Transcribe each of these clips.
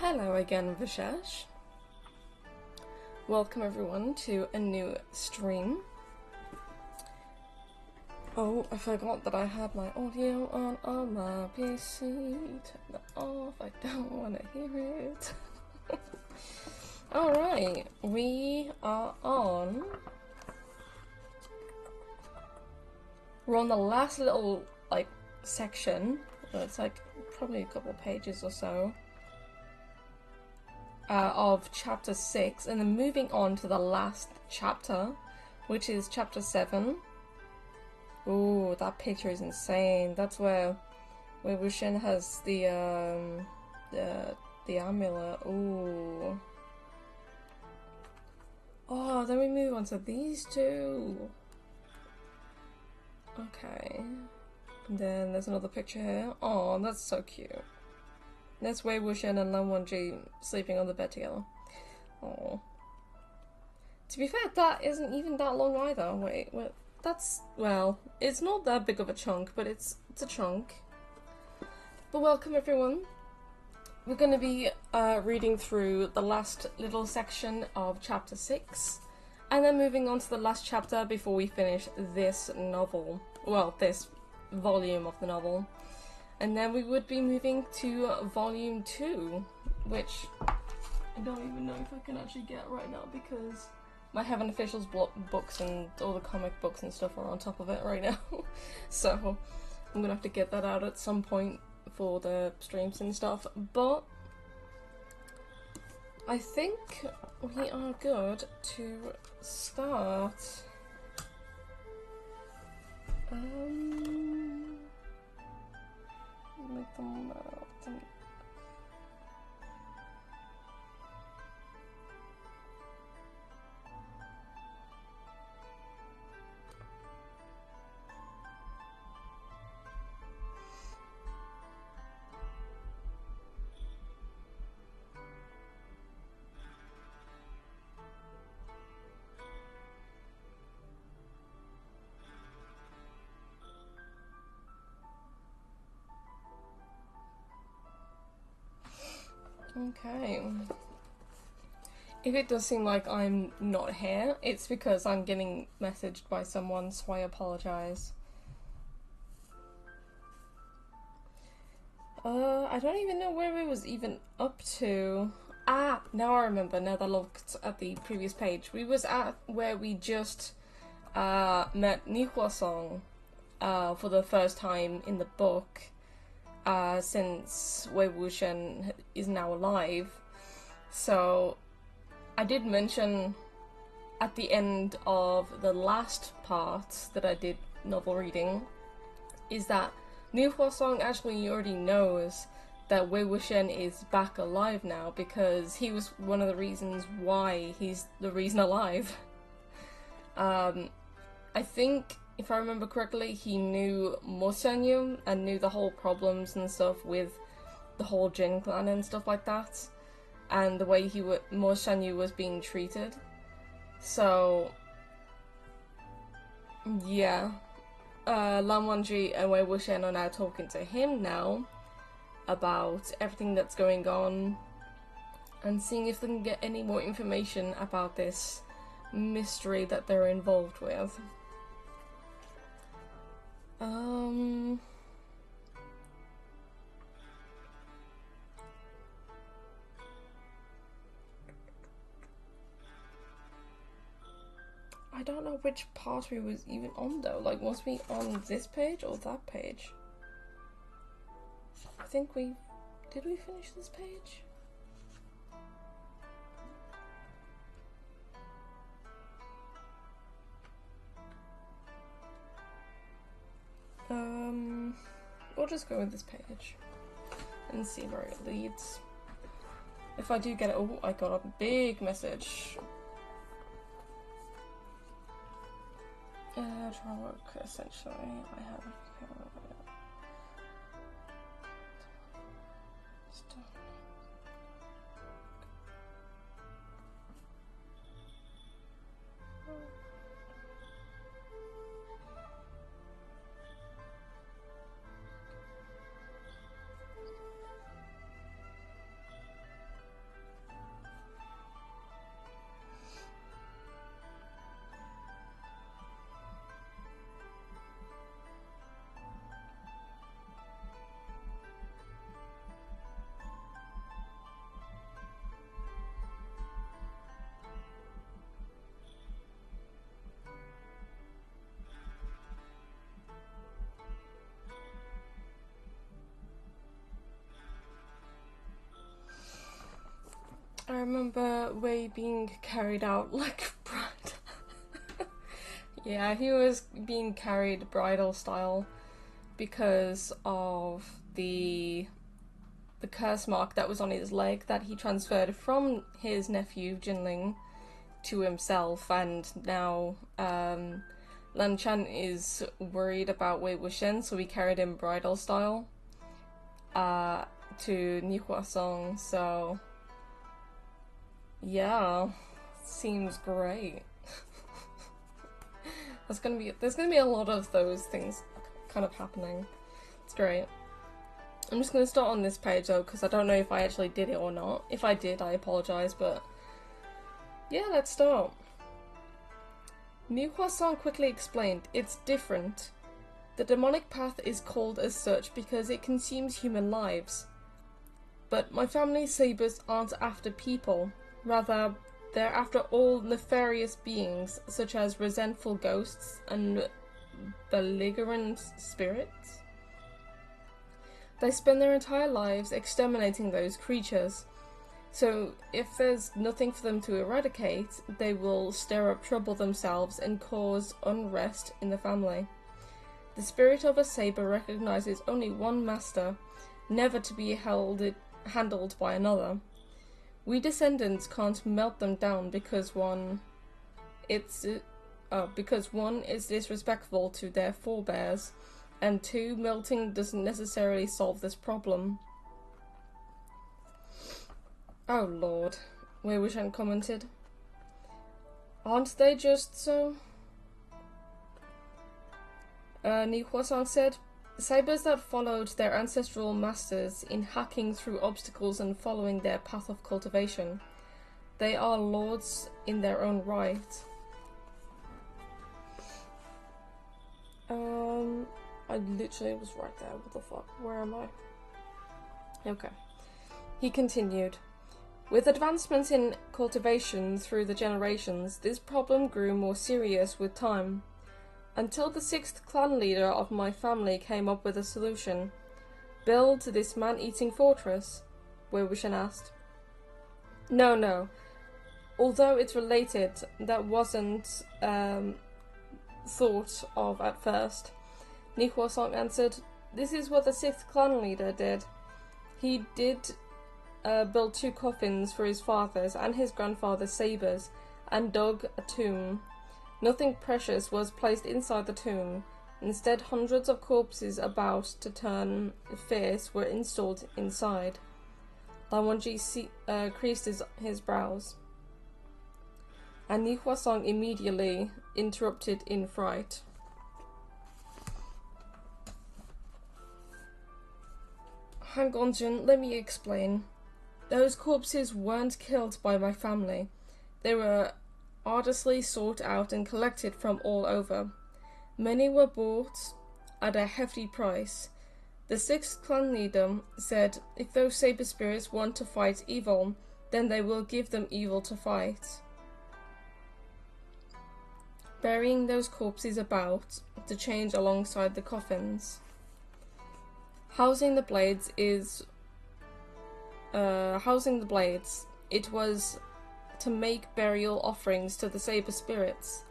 Hello again, Vishesh. Welcome everyone to a new stream. Oh, I forgot that I had my audio on my PC. Turn that off, I don't want to hear it. Alright, we are on... We're on the last little, section. It's probably a couple of pages or so. Of chapter 6, and then moving on to the last chapter, which is chapter 7. Ooh, that picture is insane. That's where Wuxian has the amulet. Ooh. Oh, then we move on to these two. Okay. And then there's another picture here. Oh, that's so cute. That's Wei Wuxian and Lan Wangji sleeping on the bed together. Oh. To be fair, that isn't even that long either. Wait, that's, well, it's not that big of a chunk, but it's a chunk. But welcome everyone. We're going to be reading through the last little section of chapter 6, and then moving on to the last chapter before we finish this novel. Well, this volume of the novel. And then we would be moving to volume 2, which I don't even know if I can actually get right now because my Heaven Officials books and all the comic books and stuff are on top of it right now. So I'm gonna have to get that out at some point for the streams and stuff. But I think we are good to start. Make them okay. If it does seem like I'm not here, it's because I'm getting messaged by someone, so I apologize. I don't even know where we was even up to. Ah, now I remember, now that I looked at the previous page. We was at where we just met Nihua Song for the first time in the book. Since Wei Wuxian is now alive. So I did mention at the end of the last part that I did novel reading is that Niu Huasong actually already knows that Wei Wuxian is back alive now because he was one of the reasons why he's the reason alive. I think, if I remember correctly, he knew Mo Xianyu and knew the whole problems and stuff with the whole Jin clan and stuff like that, and the way Mo Xianyu was being treated. So, yeah, Lan Wangji and Wei Wuxian are now talking to him now about everything that's going on and seeing if they can get any more information about this mystery that they're involved with. I don't know which part we was even on though. Like, was we on this page or that page? I think did we finish this page? We'll just go with this page and see where it leads. If I do get it, oh, I got a big message. Try work, essentially. I have stuff. I remember Wei being carried out like bride. Yeah, he was being carried bridal style because of the curse mark that was on his leg that he transferred from his nephew Jinling to himself, and now Lan Chan is worried about Wei Wuxian, so he carried him bridal style to Ni Huasong. So yeah, seems great. there's gonna be a lot of those things kind of happening. It's great. I'm just gonna start on this page though, because I don't know if I actually did it or not. If I did, I apologize, but yeah, let's start. Ni Huasong quickly explained, it's different. The demonic path is called as such because it consumes human lives. But my family's sabers aren't after people. Rather, they're after all nefarious beings, such as resentful ghosts and belligerent spirits. They spend their entire lives exterminating those creatures. So, if there's nothing for them to eradicate, they will stir up trouble themselves and cause unrest in the family. The spirit of a saber recognizes only one master, never to be handled by another. We descendants can't melt them down because one is disrespectful to their forebears, and two, melting doesn't necessarily solve this problem. Oh lord, Wei Wuxian commented. Aren't they just so? Ni Huasong said, sabers that followed their ancestral masters in hacking through obstacles and following their path of cultivation. They are lords in their own right. I literally was right there. What the fuck? Where am I? Okay. He continued. With advancements in cultivation through the generations, this problem grew more serious with time. Until the 6th clan leader of my family came up with a solution. Build this man-eating fortress? Wei Wuxian asked. No. Although it's related, that wasn't thought of at first. Ni Huasong answered, this is what the 6th clan leader did. He did build 2 coffins for his father's and his grandfather's sabers, and dug a tomb. Nothing precious was placed inside the tomb. Instead, hundreds of corpses about to turn fierce were installed inside. Lan Wangji creased his brows. And Ni Huasong immediately interrupted in fright. Hang on, Jun, let me explain. Those corpses weren't killed by my family. They were arduously sought out and collected from all over. Many were bought at a hefty price. The 6th clan leader said, if those saber spirits want to fight evil, then they will give them evil to fight. Burying those corpses about to change alongside the coffins. Housing the blades, it was to make burial offerings to the saber spirits.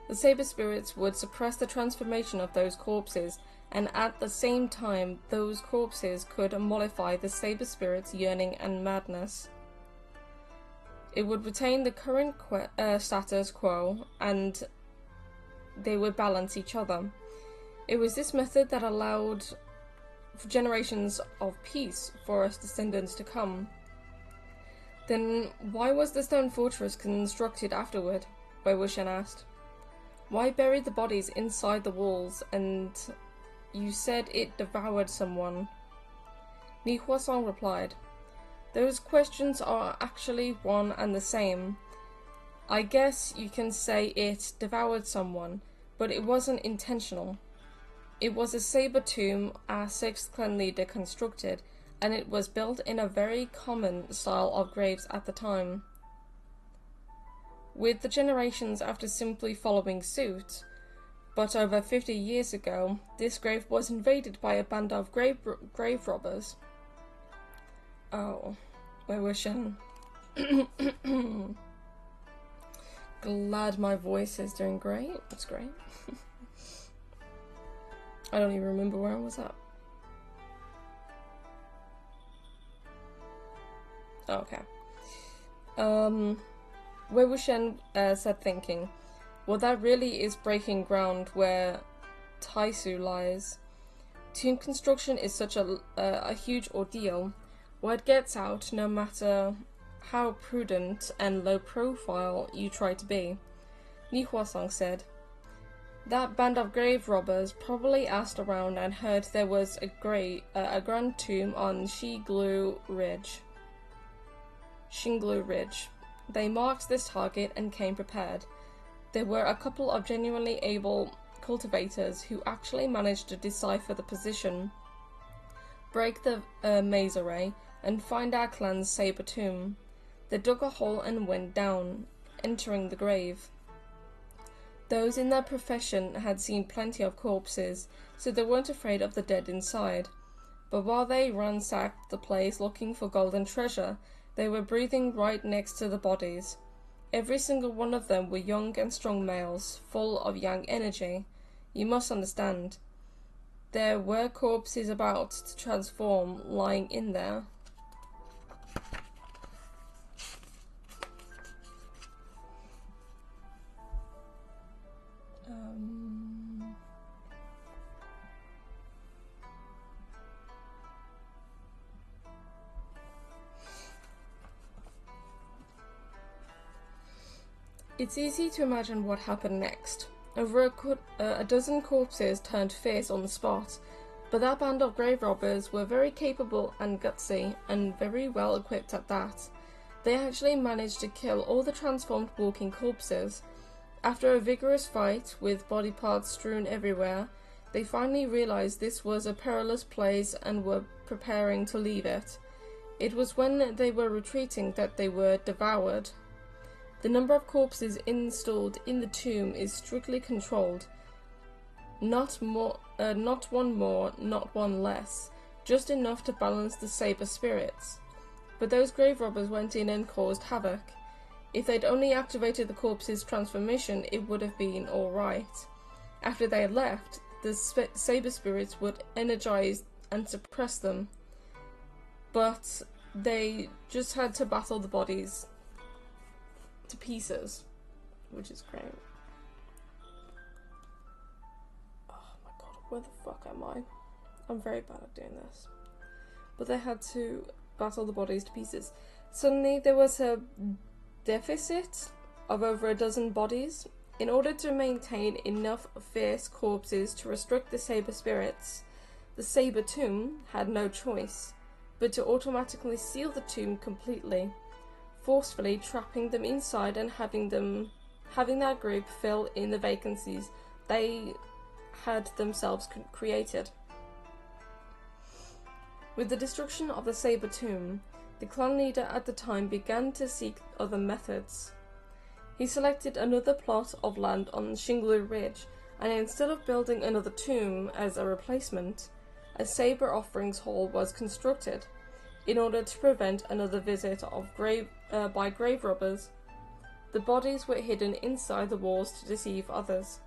The saber spirits would suppress the transformation of those corpses, and at the same time those corpses could mollify the saber spirits' yearning and madness. It would retain the current status quo, and they would balance each other. It was this method that allowed for generations of peace for us descendants to come. Then why was the stone fortress constructed afterward? Wei Wuxian asked. Why bury the bodies inside the walls, and you said it devoured someone? Ni Huasong replied, those questions are actually one and the same. I guess you can say it devoured someone, but it wasn't intentional. It was a saber tomb our 6th clan leader constructed, and it was built in a very common style of graves at the time. With the generations after simply following suit, but over 50 years ago, this grave was invaded by a band of grave robbers. Oh, Wei Wuxian Glad my voice is doing great. That's great. I don't even remember where I was at. Okay. Wei Wuxian said, thinking, well, that really is breaking ground where Taisu lies. Tomb construction is such a huge ordeal. Word gets out no matter how prudent and low profile you try to be. Ni Huasong said, that band of grave robbers probably asked around and heard there was a grand tomb on Xinglu Ridge. They marked this target and came prepared. There were a couple of genuinely able cultivators who actually managed to decipher the position, break the maze array, and find our clan's saber tomb. They dug a hole and went down, entering the grave. Those in their profession had seen plenty of corpses, so they weren't afraid of the dead inside. But while they ransacked the place looking for gold and treasure, they were breathing right next to the bodies. Every single one of them were young and strong males, full of yang energy. You must understand, there were corpses about to transform lying in there. It's easy to imagine what happened next. Over a dozen corpses turned fierce on the spot, but that band of grave robbers were very capable and gutsy, and very well equipped at that. They actually managed to kill all the transformed walking corpses. After a vigorous fight, with body parts strewn everywhere, they finally realized this was a perilous place and were preparing to leave it. It was when they were retreating that they were devoured. The number of corpses installed in the tomb is strictly controlled. Not one more, not one less. Just enough to balance the saber spirits. But those grave robbers went in and caused havoc. If they'd only activated the corpse's transformation, it would have been alright. After they had left, the saber spirits would energize and suppress them. But they just had to battle the bodies to pieces, which is great. Oh my god, where the fuck am I? I'm very bad at doing this. But they had to battle the bodies to pieces. Suddenly there was a deficit of over a dozen bodies. In order to maintain enough fierce corpses to restrict the saber spirits, the saber tomb had no choice but to automatically seal the tomb completely, forcefully trapping them inside and having that group fill in the vacancies they had themselves created. With the destruction of the saber tomb, the clan leader at the time began to seek other methods. He selected another plot of land on Xinglu Ridge, and instead of building another tomb as a replacement, a saber offerings hall was constructed in order to prevent another visit of by grave robbers. The bodies were hidden inside the walls to deceive others.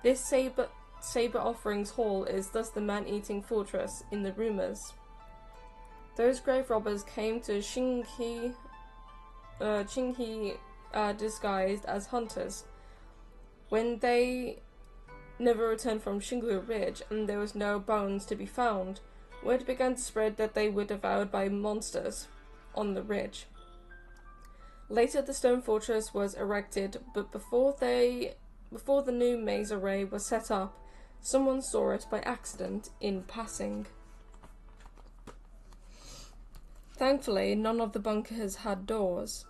This saber offerings hall is thus the man-eating fortress in the rumors. Those grave robbers came to Qinghe disguised as hunters. When they never returned from Xinglu Ridge and there was no bones to be found, word began to spread that they were devoured by monsters on the ridge. Later the stone fortress was erected, but before the new maze array was set up, someone saw it by accident in passing. Thankfully, none of the bunkers had doors,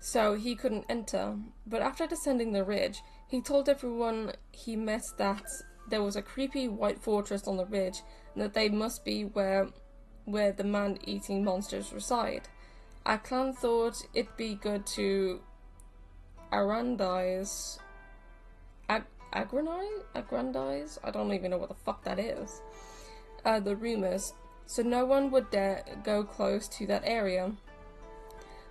so he couldn't enter, but after descending the ridge, he told everyone he met that there was a creepy white fortress on the ridge, and that they must be where the man-eating monsters reside. Our clan thought it'd be good to aggrandize, I don't even know what the fuck that is, the rumors, so no one would dare go close to that area.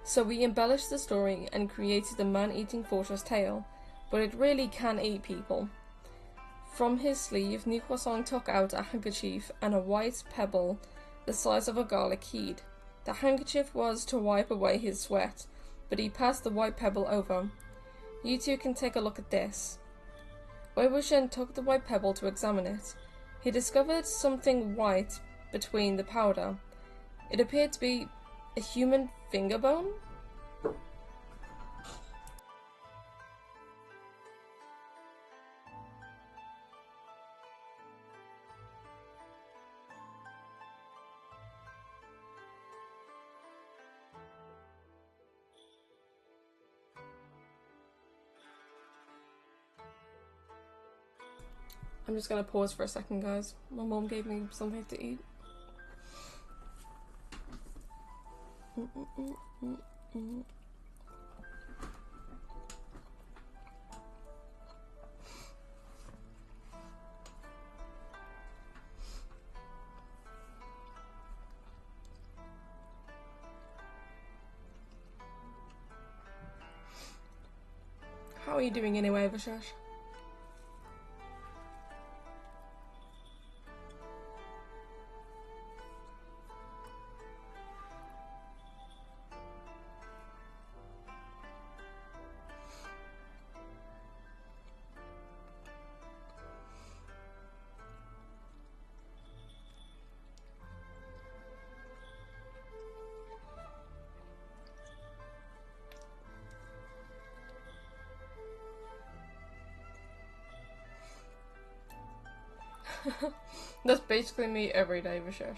So we embellished the story and created a man-eating fortress tale, but it really can eat people. From his sleeve, Nikwasong took out a handkerchief and a white pebble the size of a garlic head. The handkerchief was to wipe away his sweat, but he passed the white pebble over. You two can take a look at this. Wei Wuxian took the white pebble to examine it. He discovered something white between the powder. It appeared to be a human finger bone? I'm just gonna pause for a second, guys. My mom gave me something to eat. How are you doing anyway, Vishesh? That's basically me every day, Vishesh.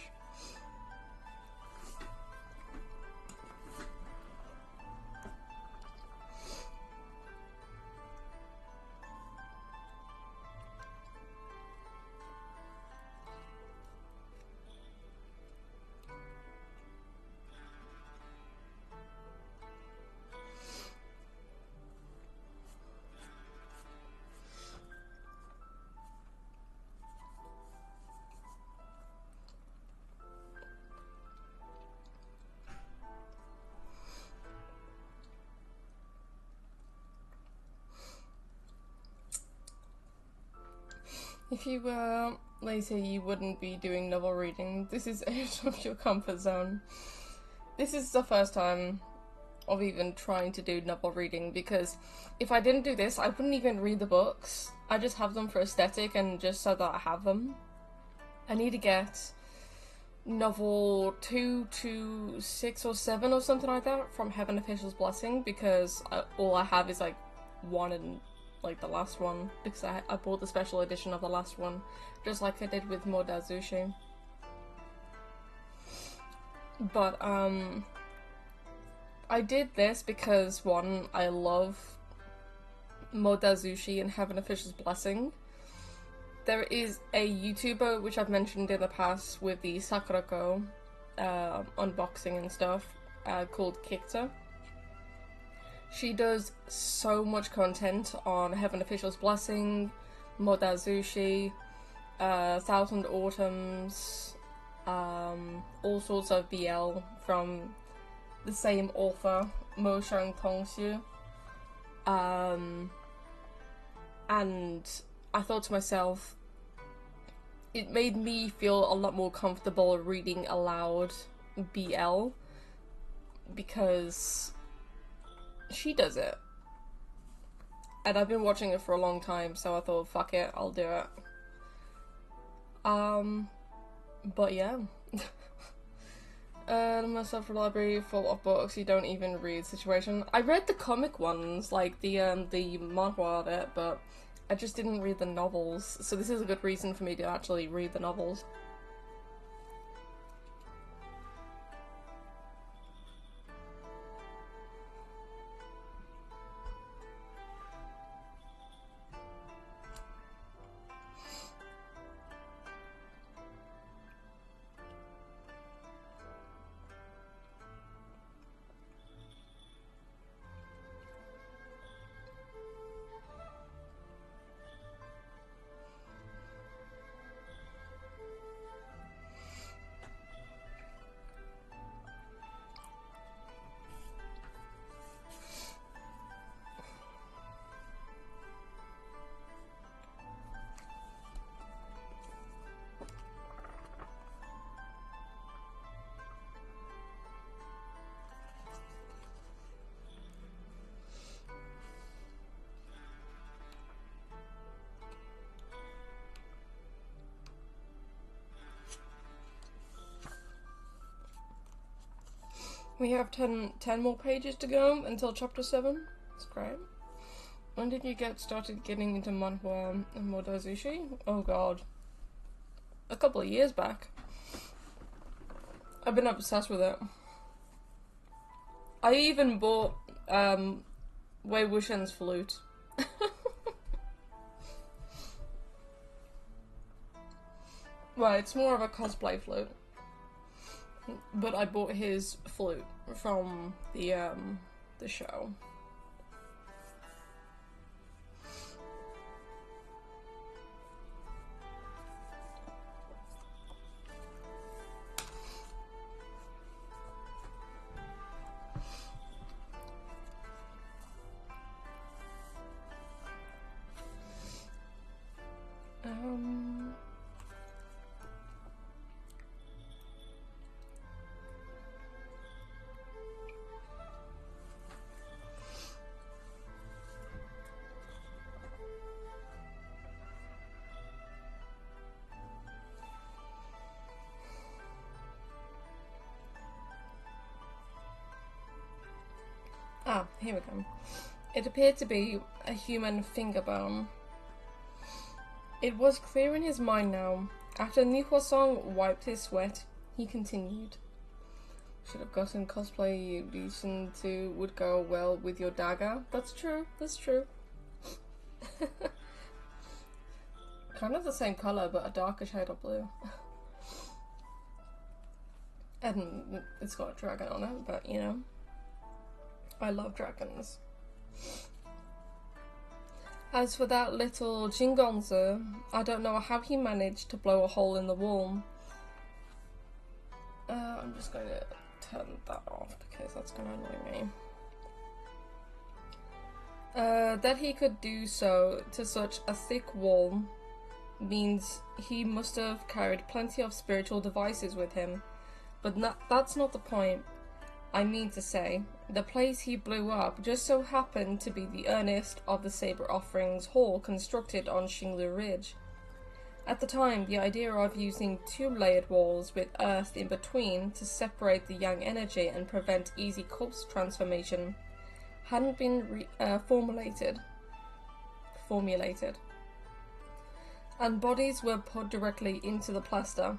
If you were later, you wouldn't be doing novel reading. This is out of your comfort zone. This is the first time of even trying to do novel reading, because if I didn't do this, I wouldn't even read the books. I just have them for aesthetic and just so that I have them. I need to get novel 2 to 6 or 7 or something like that from Heaven Official's Blessing, because all I have is like 1 and like the last one, because I bought the special edition of the last one, just like I did with Modazushi. But I did this because, one, I love Modazushi and Heaven Official's Blessing. There is a YouTuber, which I've mentioned in the past with the Sakurako unboxing and stuff, called Kikta. She does so much content on Heaven Official's Blessing, Modazushi, Thousand Autumns, all sorts of BL from the same author, Mo Shang Tongxu. And I thought to myself, it made me feel a lot more comfortable reading aloud BL, because she does it. And I've been watching it for a long time, so I thought, fuck it, I'll do it. But yeah. Myself a library full of books you don't even read situation. I read the comic ones, like the manhwa of it, but I just didn't read the novels, so this is a good reason for me to actually read the novels. We have 10 more pages to go until chapter 7. That's great. When did you started getting into manhwa and modazushi? Oh god. A couple of years back. I've been obsessed with it. I even bought Wei Wuxian's flute. Well, it's more of a cosplay flute. But I bought his flute from the show. Ah, here we go. It appeared to be a human finger bone. It was clear in his mind now. After Ni Huasong wiped his sweat, he continued. Should have gotten cosplay edition too, would go well with your dagger. That's true, that's true. Kind of the same colour, but a darker shade of blue. And it's got a dragon on it, but you know. I love dragons. As for that little Jingonzi, I don't know how he managed to blow a hole in the wall. I'm just going to turn that off because that's going to annoy me. That he could do so to such a thick wall means he must have carried plenty of spiritual devices with him. But that's not the point. I mean to say, the place he blew up just so happened to be the earnest of the Saber Offerings Hall constructed on Xinglu Ridge. At the time, the idea of using two layered walls with earth in between to separate the yang energy and prevent easy corpse transformation hadn't been formulated. And bodies were put directly into the plaster.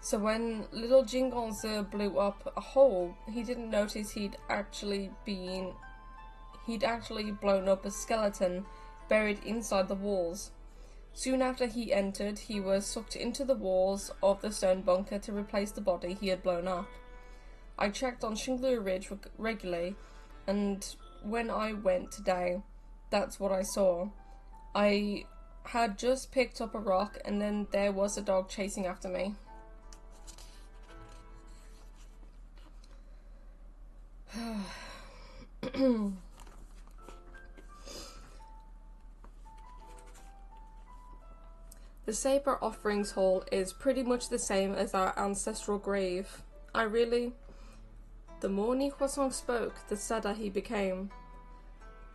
So when little Jingonzi blew up a hole, he didn't notice he'd actually blown up a skeleton buried inside the walls. Soon after he entered, he was sucked into the walls of the stone bunker to replace the body he had blown up. I checked on Xinglu Ridge regularly, and when I went today, that's what I saw. I had just picked up a rock, and then there was a dog chasing after me. The Saber Offerings Hall is pretty much the same as our ancestral grave. The more Ni Huasong spoke, the sadder he became.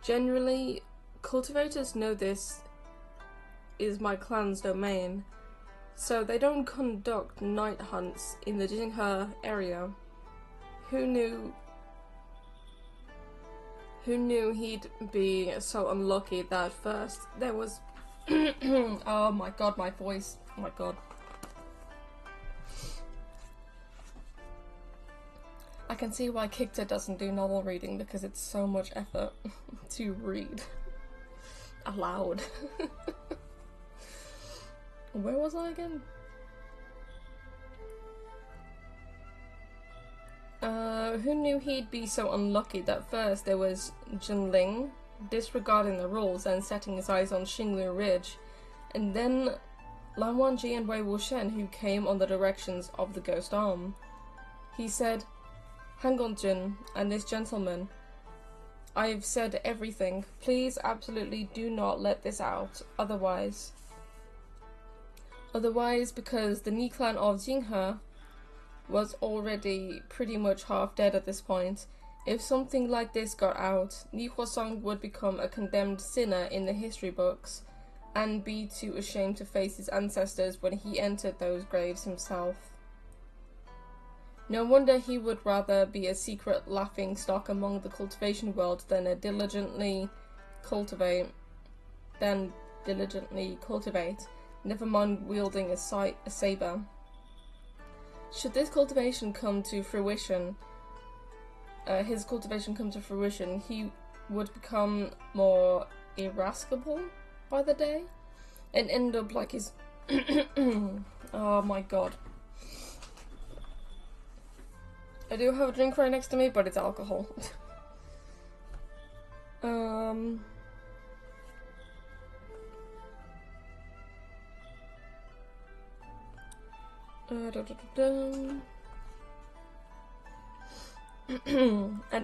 Generally, cultivators know this is my clan's domain, so they don't conduct night hunts in the Jinghe area. Who knew he'd be so unlucky that first there was oh my god, my voice. Oh my god. I can see why Kikta doesn't do novel reading, because it's so much effort to read aloud. Where was I again? Who knew he'd be so unlucky that first there was Jinling disregarding the rules and setting his eyes on Xinglu Ridge, and then Lan Wangji and Wei Wuxian, who came on the directions of the ghost arm. He said, "Hangonjin and this gentleman, I've said everything. Please absolutely do not let this out, otherwise, because the Ni clan of Jinghe was already pretty much half dead at this point. If something like this got out, Ni Huasong would become a condemned sinner in the history books, and be too ashamed to face his ancestors when he entered those graves himself." No wonder he would rather be a secret laughing stock among the cultivation world than diligently cultivate, never mind wielding a saber. Should this cultivation come to fruition, he would become more irascible by the day, and end up like his oh my god. I do have a drink right next to me, but it's alcohol. And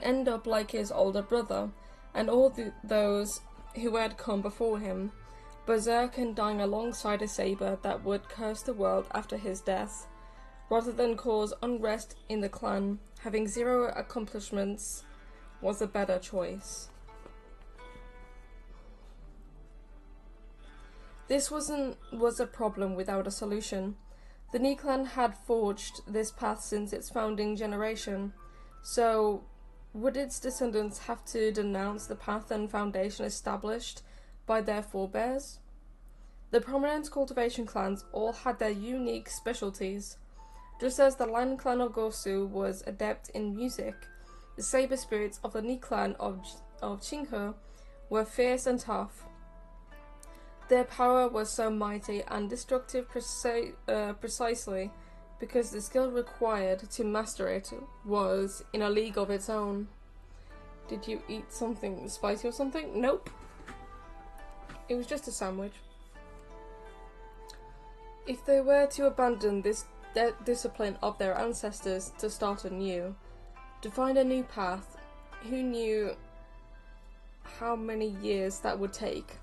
end up like his older brother, and all those who had come before him, berserk and dying alongside a saber that would curse the world after his death. Rather than cause unrest in the clan, having zero accomplishments was a better choice. This was a problem without a solution. The Ni clan had forged this path since its founding generation, so would its descendants have to denounce the path and foundation established by their forebears? The prominent cultivation clans all had their unique specialties. Just as the Lan clan of Gosu was adept in music, the saber spirits of the Ni clan of Qinghe were fierce and tough. Their power was so mighty and destructive precisely because the skill required to master it was in a league of its own. Did you eat something spicy or something? Nope. It was just a sandwich. If they were to abandon this discipline of their ancestors to start anew, to find a new path, who knew how many years that would take?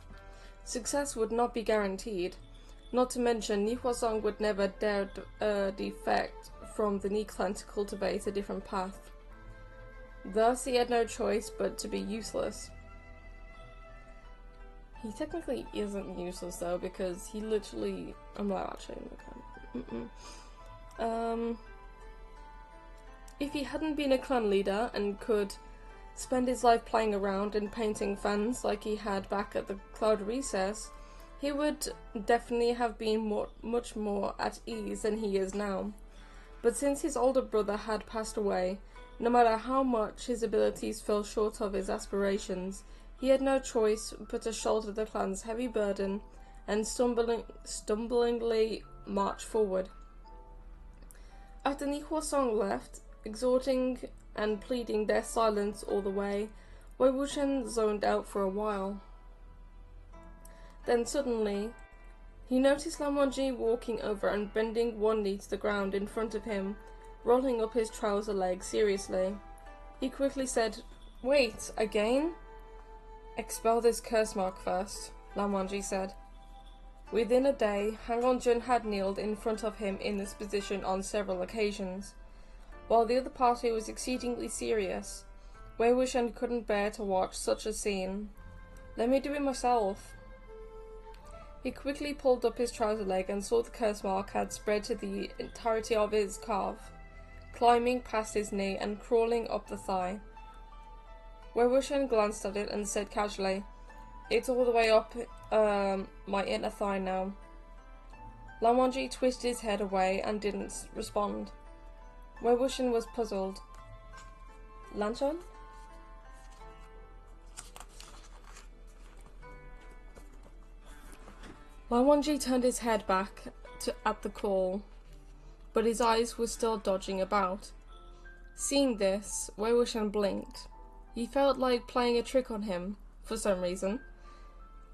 Success would not be guaranteed, not to mention Ni Huasong would never dare defect from the Ni clan to cultivate a different path. Thus he had no choice but to be useless. He technically isn't useless though, because he literally... I'm not actually in the clan. If he hadn't been a clan leader and could spend his life playing around and painting fans like he had back at the Cloud Recess, he would definitely have been much more at ease than he is now. But since his older brother had passed away, no matter how much his abilities fell short of his aspirations, he had no choice but to shoulder the clan's heavy burden and stumblingly march forward. After Ni Huasong left, exhorting and pleading their silence all the way, Wei Wuxian zoned out for a while. Then suddenly, he noticed Lan Wangji walking over and bending one knee to the ground in front of him, rolling up his trouser leg seriously. He quickly said, "Wait, again?" "Expel this curse mark first," Lan Wangji said. Within a day, Han Gongjun had kneeled in front of him in this position on several occasions. While the other party was exceedingly serious, Wei Wuxian couldn't bear to watch such a scene. "Let me do it myself." He quickly pulled up his trouser leg and saw the curse mark had spread to the entirety of his calf, climbing past his knee and crawling up the thigh. Wei Wuxian glanced at it and said casually, "It's all the way up my inner thigh now." Lan Wangji twisted his head away and didn't respond. Wei Wuxian was puzzled. "Lanchan?" Lan Wangji turned his head back at the call, but his eyes were still dodging about. Seeing this, Wei Wuxian blinked. He felt like playing a trick on him, for some reason.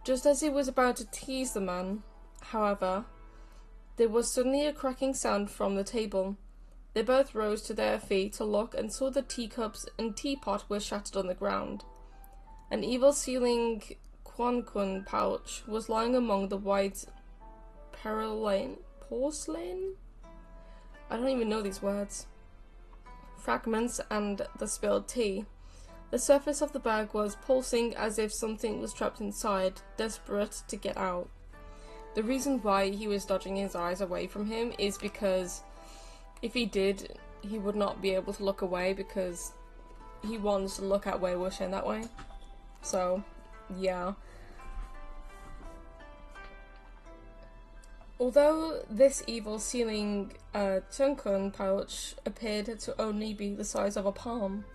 Just as he was about to tease the man, however, there was suddenly a cracking sound from the table. They both rose to their feet to look and saw the teacups and teapot were shattered on the ground. An evil-seeming Quan pouch was lying among the white porcelain? I don't even know these words. Fragments and the spilled tea. The surface of the bag was pulsing as if something was trapped inside, desperate to get out. The reason why he was dodging his eyes away from him is because if he did he would not be able to look away because he wants to look at Wei Wuxian that way. So, yeah. Although this evil sealing Chunkun pouch appeared to only be the size of a palm,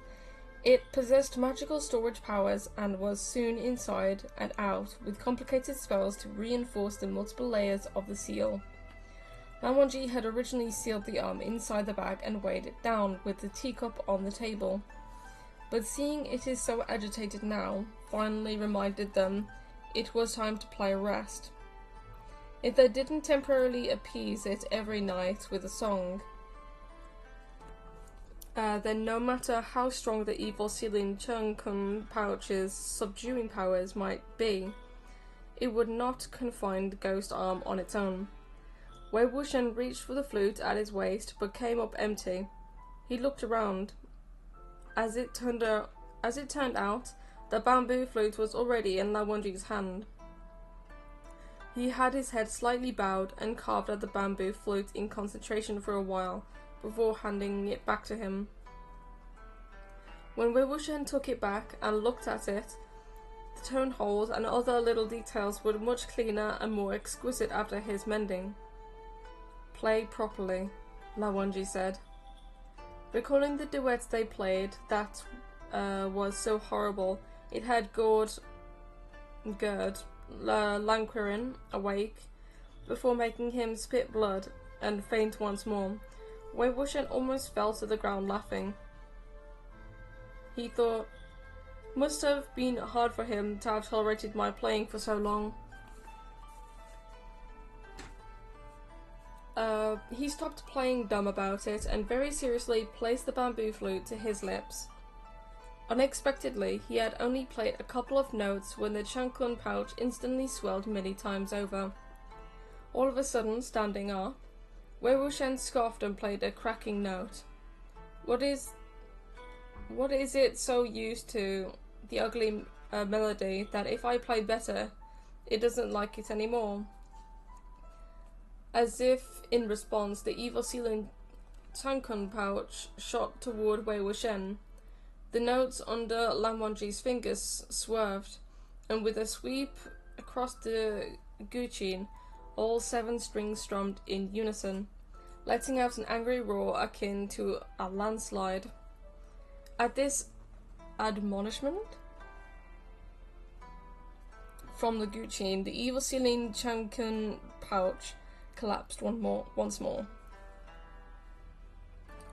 it possessed magical storage powers and was soon inside and out with complicated spells to reinforce the multiple layers of the seal. Lan Wangji had originally sealed the arm inside the bag and weighed it down with the teacup on the table, but seeing it is so agitated now, finally reminded them it was time to play rest. If they didn't temporarily appease it every night with a song, then no matter how strong the evil sealing Chunkun pouch's subduing powers might be, it would not confine the ghost arm on its own. Wei Wuxian reached for the flute at his waist, but came up empty. He looked around. As it turned out, the bamboo flute was already in Lan Wangji's hand. He had his head slightly bowed and carved at the bamboo flute in concentration for a while, before handing it back to him. When Wei Wuxian took it back and looked at it, the tone holes and other little details were much cleaner and more exquisite after his mending. "Play properly," Lan Wangji said. Recalling the duets they played, that was so horrible, it had Gerd Lan Qiren awake, before making him spit blood and faint once more. Wei Wuxian almost fell to the ground laughing. He thought, must have been hard for him to have tolerated my playing for so long. He stopped playing dumb about it and very seriously placed the bamboo flute to his lips. Unexpectedly, he had only played a couple of notes when the Chunkun pouch instantly swelled many times over. All of a sudden, standing up, Wei Wuxian scoffed and played a cracking note. What is it so used to, the ugly melody, that if I play better, it doesn't like it anymore? As if in response, the evil sealing Chunkun pouch shot toward Wei Wuxian. The notes under Lan Wangji's fingers swerved, and with a sweep across the guqin, all 7 strings strummed in unison, letting out an angry roar akin to a landslide. At this admonishment from the guqin, the evil sealing Chunkun pouch collapsed once more.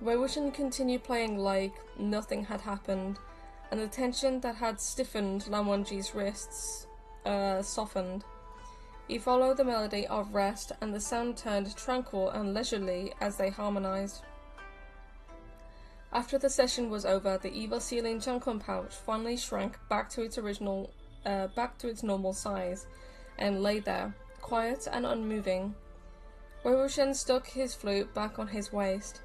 Wei Wuxian continued playing like nothing had happened, and the tension that had stiffened Lan Wangji's wrists softened. He followed the melody of rest, and the sound turned tranquil and leisurely as they harmonized. After the session was over, the evil sealing Chunkun pouch finally shrank back to its normal size, and lay there, quiet and unmoving. Wei Wuxian stuck his flute back on his waist.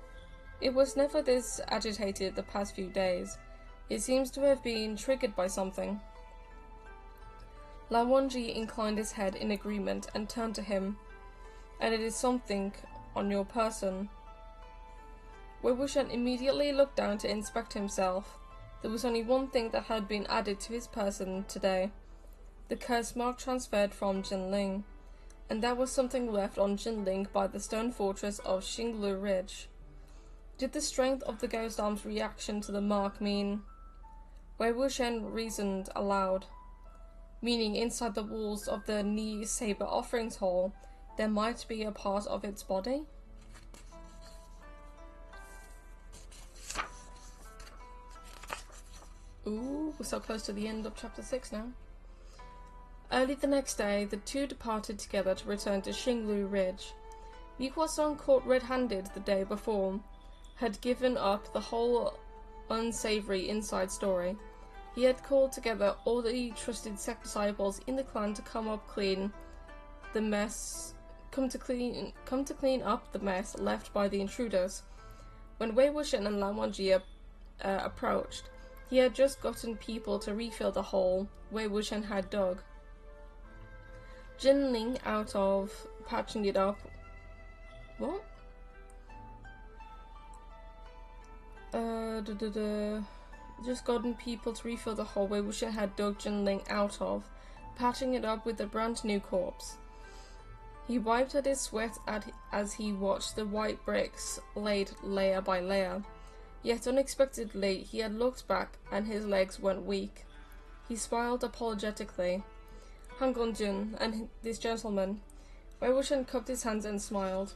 It was never this agitated the past few days. It seems to have been triggered by something. Lan Wangji inclined his head in agreement and turned to him. "And it is something on your person." Wei Wuxian immediately looked down to inspect himself. There was only one thing that had been added to his person today. The curse mark transferred from Jinling, and that was something left on Jinling by the stone fortress of Xinglu Ridge. Did the strength of the ghost arm's reaction to the mark mean... Wei Wuxian reasoned aloud. Meaning inside the walls of the Ni Saber Offerings Hall, there might be a part of its body? Ooh, we're so close to the end of chapter 6 now. Early the next day, the two departed together to return to Xinglu Ridge. Li Huasong, caught red-handed the day before, had given up the whole unsavory inside story. He had called together all the trusted sect disciples in the clan to come to clean up the mess left by the intruders. When Wei Wuxian and Lan Wangji approached, he had just gotten people to refill the hole Wei Wuxian had dug. Jinling, out of patching it up... What? Just gotten people to refill the hole Wei Wuxian had dug Jinling out of, patching it up with a brand new corpse. He wiped at his sweat as he watched the white bricks laid layer by layer. Yet unexpectedly, he had looked back and his legs went weak. He smiled apologetically. Han Gongjun and this gentleman. Wei Wuxian cupped his hands and smiled.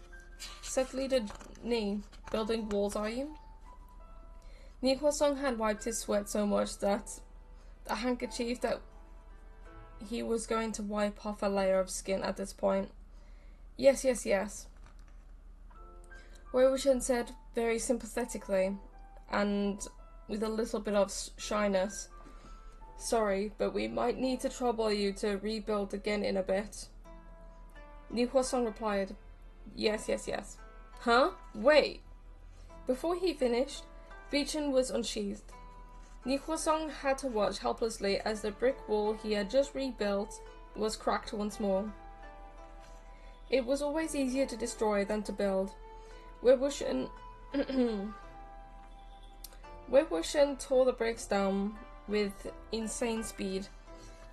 Sect Leader Ni, building walls are you? Ni Huasong had wiped his sweat so much that the handkerchief that he was going to wipe off a layer of skin at this point. Yes. Wei Wuxian said very sympathetically and with a little bit of shyness. Sorry, but we might need to trouble you to rebuild again in a bit. Ni Huasong replied, Yes. Huh? Wait! Before he finished, Bichen was unsheathed. Ni Huasong had to watch helplessly as the brick wall he had just rebuilt was cracked once more. It was always easier to destroy than to build. Wei Wuxian tore the bricks down with insane speed.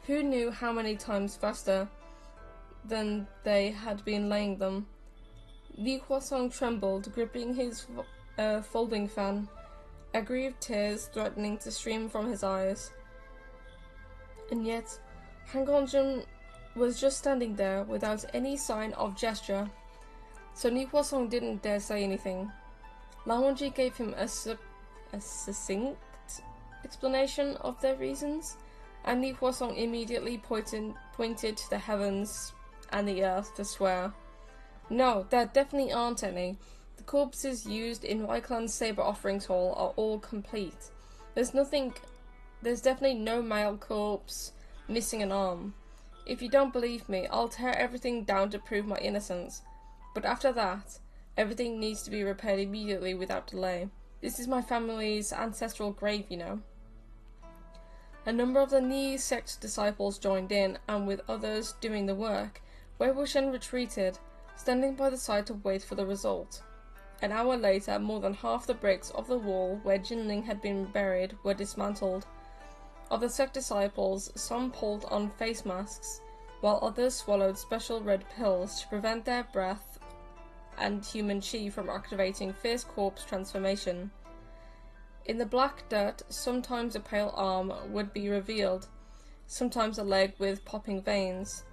Who knew how many times faster than they had been laying them? Li Huasong trembled, gripping his folding fan, aggrieved tears threatening to stream from his eyes. And yet, Han Gongjun was just standing there without any sign of gesture, so Ni Huasong didn't dare say anything. Lan Wangji gave him a succinct explanation of their reasons, and Ni Huasong immediately pointed to the heavens and the earth to swear. No, there definitely aren't any. The corpses used in Wei Clan's Saber Offerings Hall are all complete. There's definitely no male corpse missing an arm. If you don't believe me, I'll tear everything down to prove my innocence. But after that, everything needs to be repaired immediately without delay. This is my family's ancestral grave, you know. A number of the Ni sect disciples joined in, and with others doing the work, Wei Wuxian retreated, standing by the side to wait for the result. An hour later, more than half the bricks of the wall where Jinling had been buried were dismantled. Of the sect disciples, some pulled on face masks, while others swallowed special red pills to prevent their breath and human chi from activating fierce corpse transformation. In the black dirt, sometimes a pale arm would be revealed, sometimes a leg with popping veins.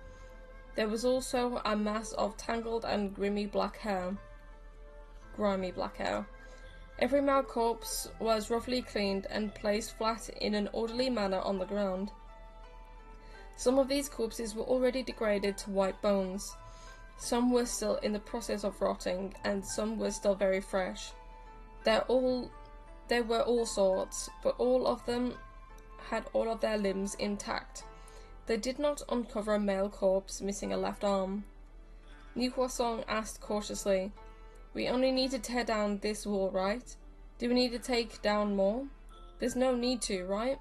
There was also a mass of tangled and grimy black hair. Every male corpse was roughly cleaned and placed flat in an orderly manner on the ground. Some of these corpses were already degraded to white bones. Some were still in the process of rotting, and some were still very fresh. There were all sorts, but all of them had all of their limbs intact. They did not uncover a male corpse missing a left arm. Ni Huasong asked cautiously, We only need to tear down this wall, right? Do we need to take down more? There's no need to, right?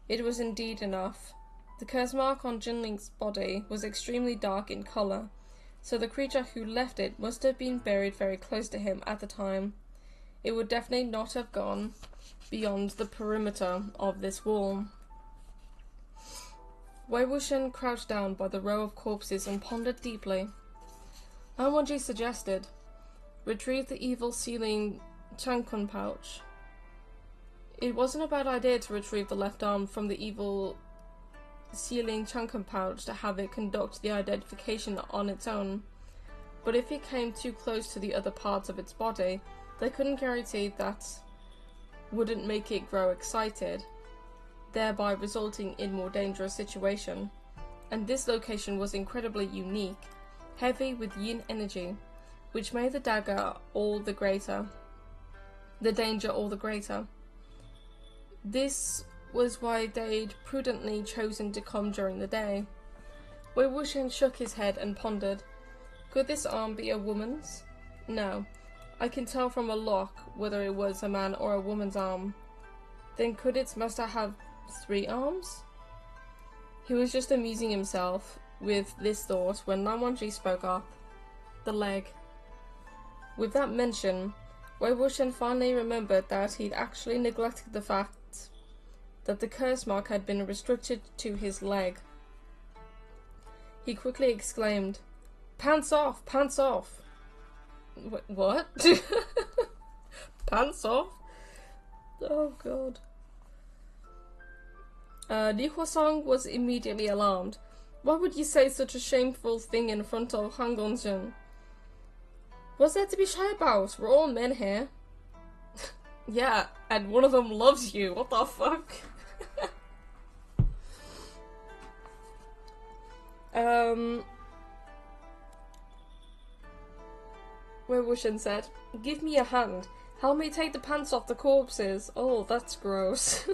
It was indeed enough. The curse mark on Jinling's body was extremely dark in colour, so the creature who left it must have been buried very close to him at the time. It would definitely not have gone beyond the perimeter of this wall. Wei Wuxian crouched down by the row of corpses and pondered deeply. Lan Wangji suggested, Retrieve the evil sealing Chankun pouch. It wasn't a bad idea to retrieve the left arm from the evil sealing Chankun pouch to have it conduct the identification on its own, but if it came too close to the other parts of its body, they couldn't guarantee that wouldn't make it grow excited, thereby resulting in more dangerous situation. And this location was incredibly unique, heavy with yin energy, which made the dagger all the greater, the danger all the greater. This was why they'd prudently chosen to come during the day. Wei Wuxian shook his head and pondered. Could this arm be a woman's? No. I can tell from a lock whether it was a man or a woman's arm. Then could its master have 3 arms? He was just amusing himself with this thought when Lan Wangji spoke up. The leg. With that mention, Wei Wuxian finally remembered that he'd actually neglected the fact that the curse mark had been restricted to his leg. He quickly exclaimed, "Pants off! Pants off!" What? Pants off? Oh god. Li Huasong was immediately alarmed. Why would you say such a shameful thing in front of Han Gongzhen? What's there to be shy about? We're all men here. Yeah, and one of them loves you. What the fuck? Wei Wuxian said, "Give me a hand. Help me take the pants off the corpses." Oh, that's gross.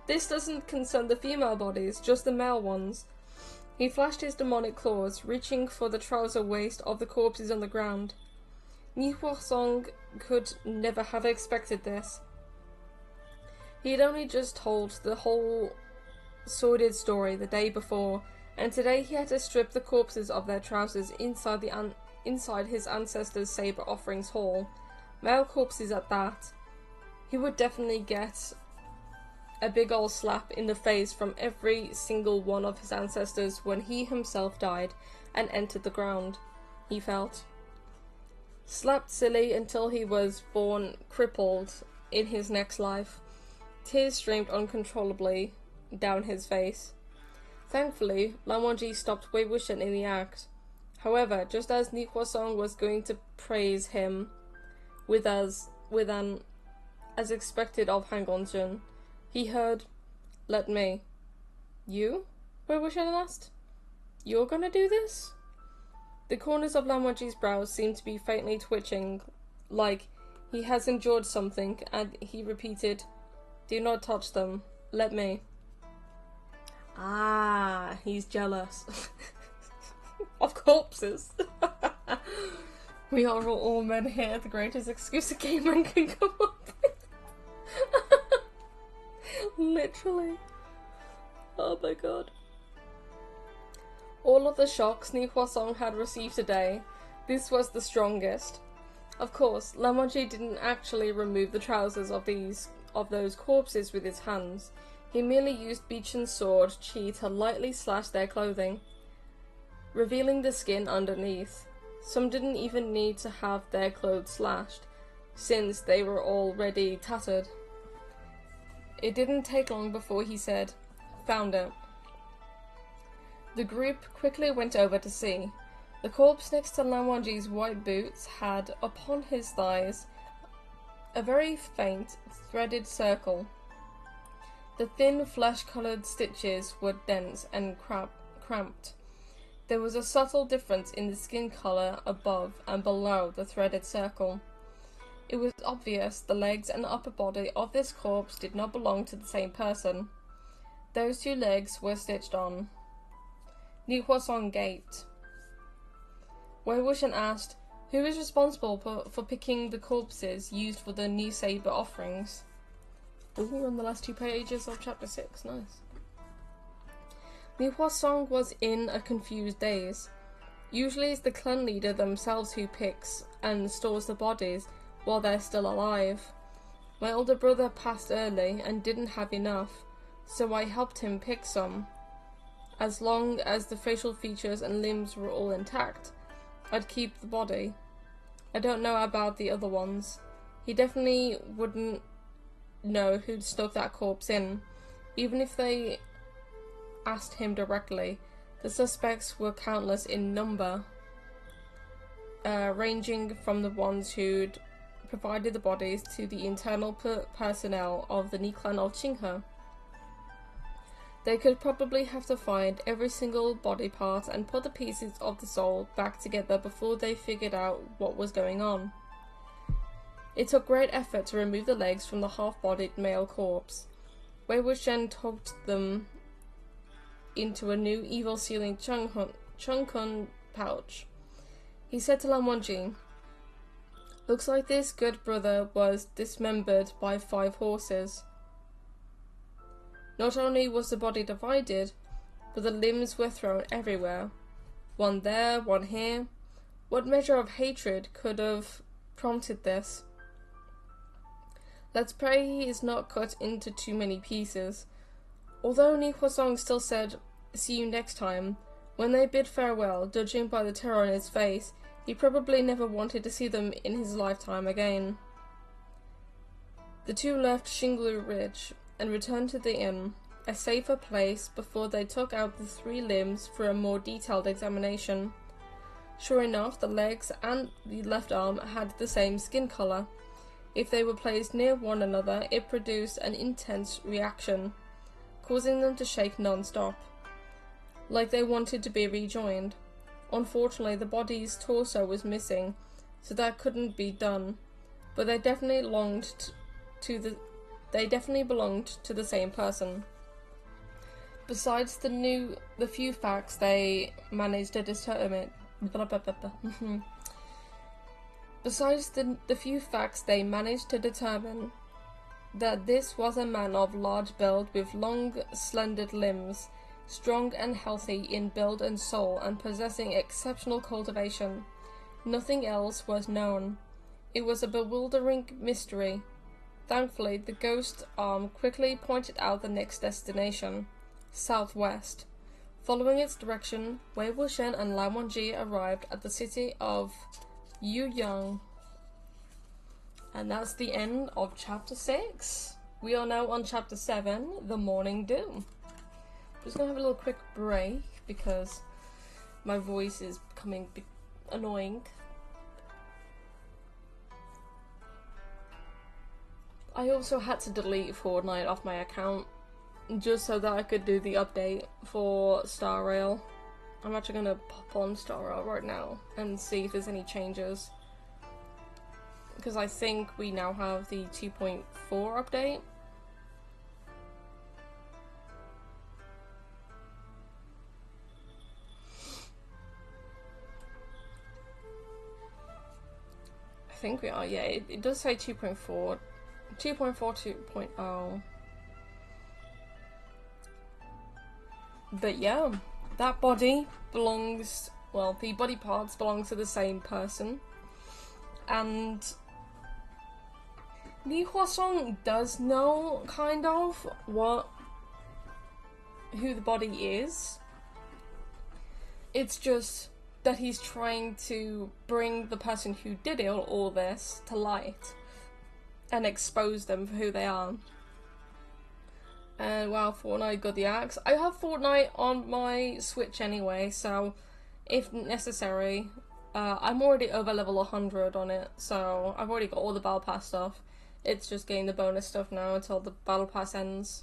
This doesn't concern the female bodies, just the male ones. He flashed his demonic claws, reaching for the trouser waist of the corpses on the ground. Li Huasong could never have expected this. He had only just told the whole sordid story the day before, and today he had to strip the corpses of their trousers inside his ancestors' saber offerings hall. Male corpses at that. He would definitely get a big ol' slap in the face from every single one of his ancestors when he himself died and entered the ground, he felt. Slapped silly until he was born crippled in his next life. Tears streamed uncontrollably down his face. Thankfully, Lan Wangji stopped Wei Wuxian in the act. However, just as Li Huasong was going to praise him with an as expected of Han Gongzhen, he heard, "Let me." "You?" Wei Wuxian asked. "You're gonna do this?" The corners of Lan Wangji's brows seemed to be faintly twitching, like he has endured something, and he repeated, "Do not touch them. Let me." Ah, he's jealous. Of corpses. We are all men here, the greatest excuse a gay man can come up with. Literally. Oh my god. All of the shocks Li Huasong had received today, this was the strongest. Of course, Lan Wangji didn't actually remove the trousers of those corpses with his hands. He merely used Beechen's sword chi to lightly slash their clothing, revealing the skin underneath. Some didn't even need to have their clothes slashed, since they were already tattered. It didn't take long before he said, "Found it." The group quickly went over to see. The corpse next to Lan Wangji's white boots had, upon his thighs, a very faint, threaded circle. The thin, flesh-coloured stitches were dense and cramped. There was a subtle difference in the skin colour above and below the threaded circle. It was obvious the legs and upper body of this corpse did not belong to the same person. Those two legs were stitched on. Li Huasong gaped. Wei Wuxian asked, "Who is responsible for picking the corpses used for the new saber offerings?" Ooh, we're on the last 2 pages of chapter 6, nice. Li Huasong was in a confused daze. Usually it's the clan leader themselves who picks and stores the bodies while they're still alive. My older brother passed early and didn't have enough, so I helped him pick some. As long as the facial features and limbs were all intact, I'd keep the body. I don't know about the other ones. He definitely wouldn't know who'd stuck that corpse in. Even if they asked him directly, the suspects were countless in number, ranging from the ones who'd provided the bodies to the internal personnel of the Ni clan of Qinghe. They could probably have to find every single body part and put the pieces of the soul back together before they figured out what was going on. It took great effort to remove the legs from the half-bodied male corpse. Wei Wuxian tucked them into a new evil-sealing Chengkun pouch. He said to Lan Wangji, "Looks like this good brother was dismembered by 5 horses. Not only was the body divided, but the limbs were thrown everywhere. One there, one here. What measure of hatred could have prompted this? Let's pray he is not cut into too many pieces. Although Ni Huasong still said, "See you next time," when they bid farewell, judging by the terror on his face, he probably never wanted to see them in his lifetime again. The two left Xinglu Ridge and returned to the inn, a safer place, before they took out the 3 limbs for a more detailed examination. Sure enough, the legs and the left arm had the same skin colour. If they were placed near one another, it produced an intense reaction, causing them to shake non-stop, like they wanted to be rejoined. Unfortunately, the body's torso was missing, so that couldn't be done, but they definitely belonged to the same person. Besides the few facts they managed to determine that this was a man of large build with long, slender limbs, strong and healthy in build and soul, and possessing exceptional cultivation. Nothing else was known. It was a bewildering mystery. Thankfully, the ghost arm quickly pointed out the next destination, southwest. Following its direction, Wei Wuxian and Lan Wangji arrived at the city of Yuyang. And that's the end of chapter 6. We are now on chapter 7, The Morning Dew. Just gonna have a little quick break because my voice is becoming annoying. I also had to delete Fortnite off my account just so that I could do the update for Star Rail. I'm actually gonna pop on Star Rail right now and see if there's any changes, because I think we now have the 2.4 update. I think we are, yeah, it does say 2.4, 2.4, But yeah, that body belongs, well, the body parts belong to the same person. And Li Huasong does know, kind of, who the body is. It's just that he's trying to bring the person who did all this to light and expose them for who they are. And wow, Fortnite got the axe. I have Fortnite on my Switch anyway, so if necessary, I'm already over level 100 on it, so I've already got all the Battle Pass stuff. It's just getting the bonus stuff now until the Battle Pass ends.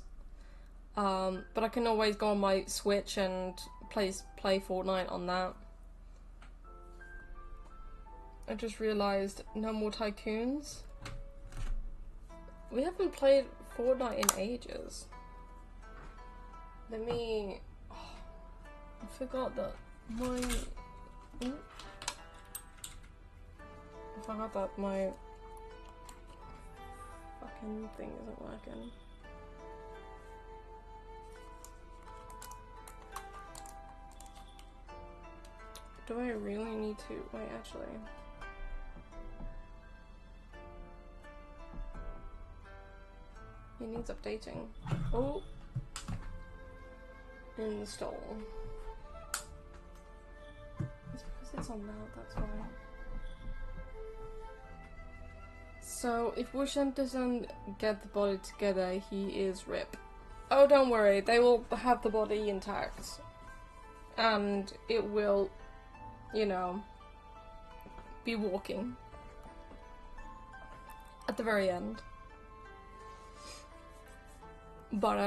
But I can always go on my Switch and play Fortnite on that. I just realised, no more tycoons. We haven't played Fortnite in ages. Let me... Oh, I forgot that my... I forgot that my fucking thing isn't working. Do I really need to... Wait, actually... It needs updating. Oh! Install. It's because it's on that, that's why. So, if Wuxian doesn't get the body together, he is RIP. Oh, don't worry, they will have the body intact. And it will, you know, be walking. At the very end. But,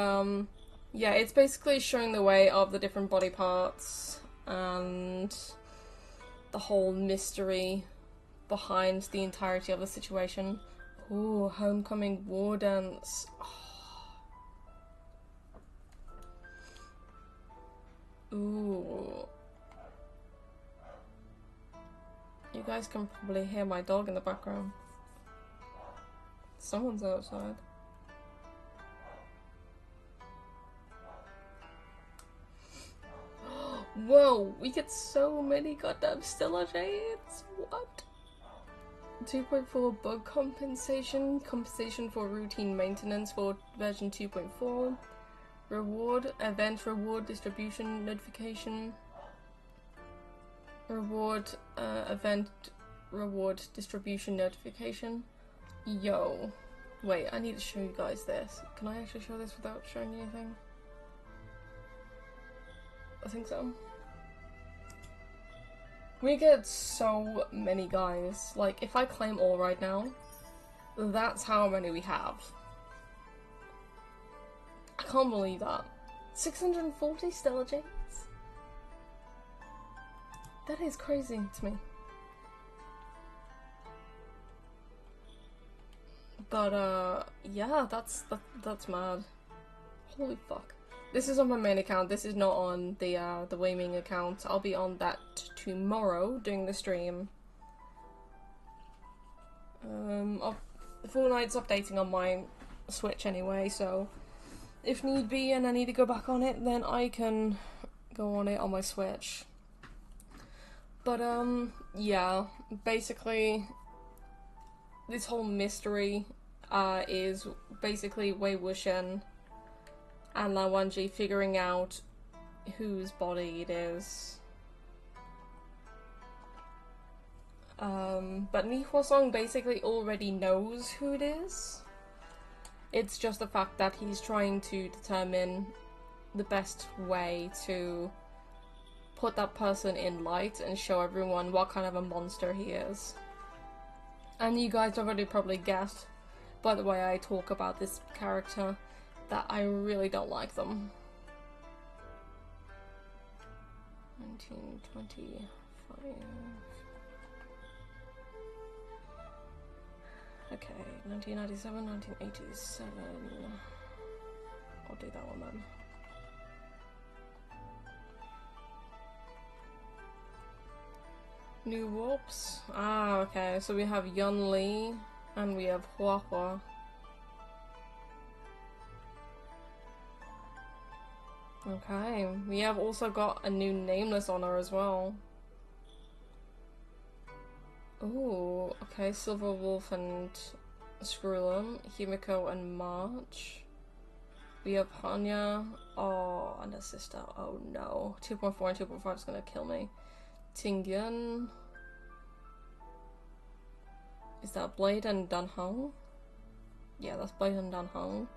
yeah, it's basically showing the way of the different body parts and the whole mystery behind the entirety of the situation. Ooh, homecoming war dance. Oh. Ooh. You guys can probably hear my dog in the background. Someone's outside. Whoa, we get so many goddamn Stella Shades. What? 2.4 bug compensation. Compensation for routine maintenance for version 2.4. Reward. Event reward distribution notification. Reward. Event reward distribution notification. Yo. Wait, I need to show you guys this. Can I actually show this without showing you anything? I think so. We get so many guys. Like, if I claim all right now, that's how many we have. I can't believe that. 640 Stellar Jades? That is crazy to me. But, yeah, that's mad. Holy fuck. This is on my main account, this is not on the Wei Ming account. I'll be on that tomorrow, doing the stream. Fortnite's updating on my Switch anyway, so if need be and I need to go back on it, then I can go on it on my Switch. But, yeah, basically, this whole mystery, is basically Wei Wuxian and Lan Wangji figuring out whose body it is. But Ni Huasong basically already knows who it is. It's just the fact that he's trying to determine the best way to put that person in light and show everyone what kind of a monster he is. And you guys already probably guessed by the way I talk about this character that I really don't like them. 1925. Okay, 1997, 1987. I'll do that one then. New warps? Ah, okay, so we have Yun Li and we have Hua Hua. Okay, we have also got a new Nameless on her as well. Ooh, okay, Silver Wolf and Screwlum, Himiko and March. We have Hanya, oh, and her sister, oh no. 2.4 and 2.5 is gonna kill me. Tingyun. Is that Blade and Danhong? Yeah, that's Blade and Danhong.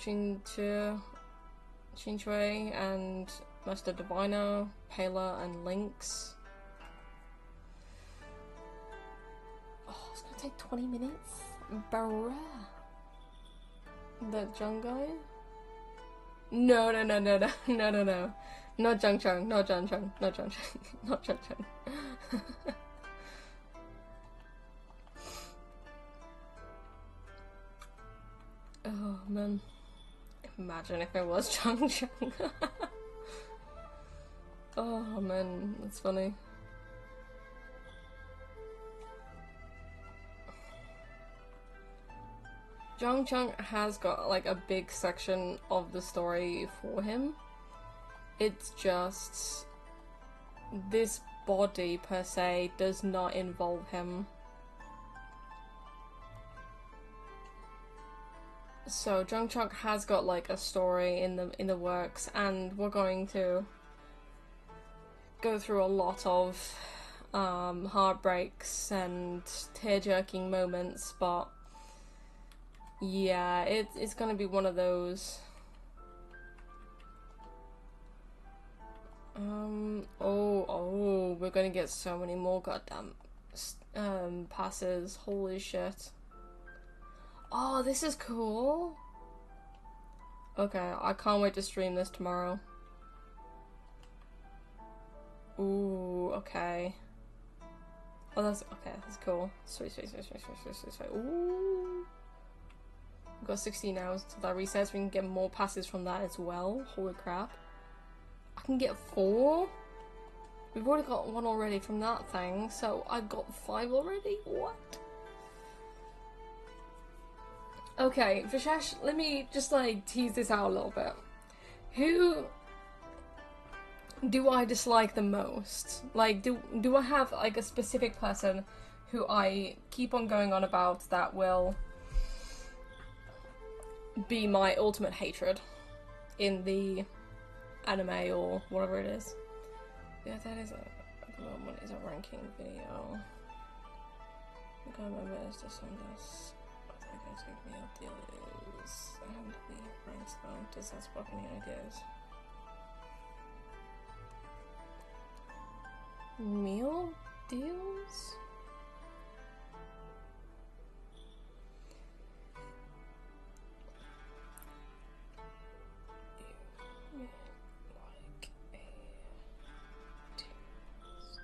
Qingque, Qingchui and Master Diviner, Pela and Lynx. Oh, it's gonna take 20 minutes? Bruh. That Zhang guy? No. Not Zhang Cheng, not Zhang Cheng, not Zhang Cheng, not Zhang Cheng. Oh man. Imagine if it was Zhang Cheng. Oh man, that's funny. Zhang Cheng has got like a big section of the story for him. It's just this body per se does not involve him. So Zhang Cheng has got like a story in the works, and we're going to go through a lot of heartbreaks and tear-jerking moments, but yeah, it's gonna be one of those. Oh, we're gonna get so many more goddamn passes. Holy shit. Oh, this is cool. Okay, I can't wait to stream this tomorrow. Ooh, okay. Oh, that's cool. Sweet. Ooh. We've got 16 hours until that resets. We can get more passes from that as well. Holy crap. I can get 4? We've already got 1 already from that thing, so I've got 5 already? What? Okay, Vishesh, let me just like tease this out a little bit. Who do I dislike the most? Like, do I have like a specific person who I keep on going on about that will be my ultimate hatred in the anime or whatever it is. Yeah, that is at the moment is a ranking video. The guy members to send us. I think I take me up deals and the ranks though. Does that spark any ideas? Meal deals? Like a tourist.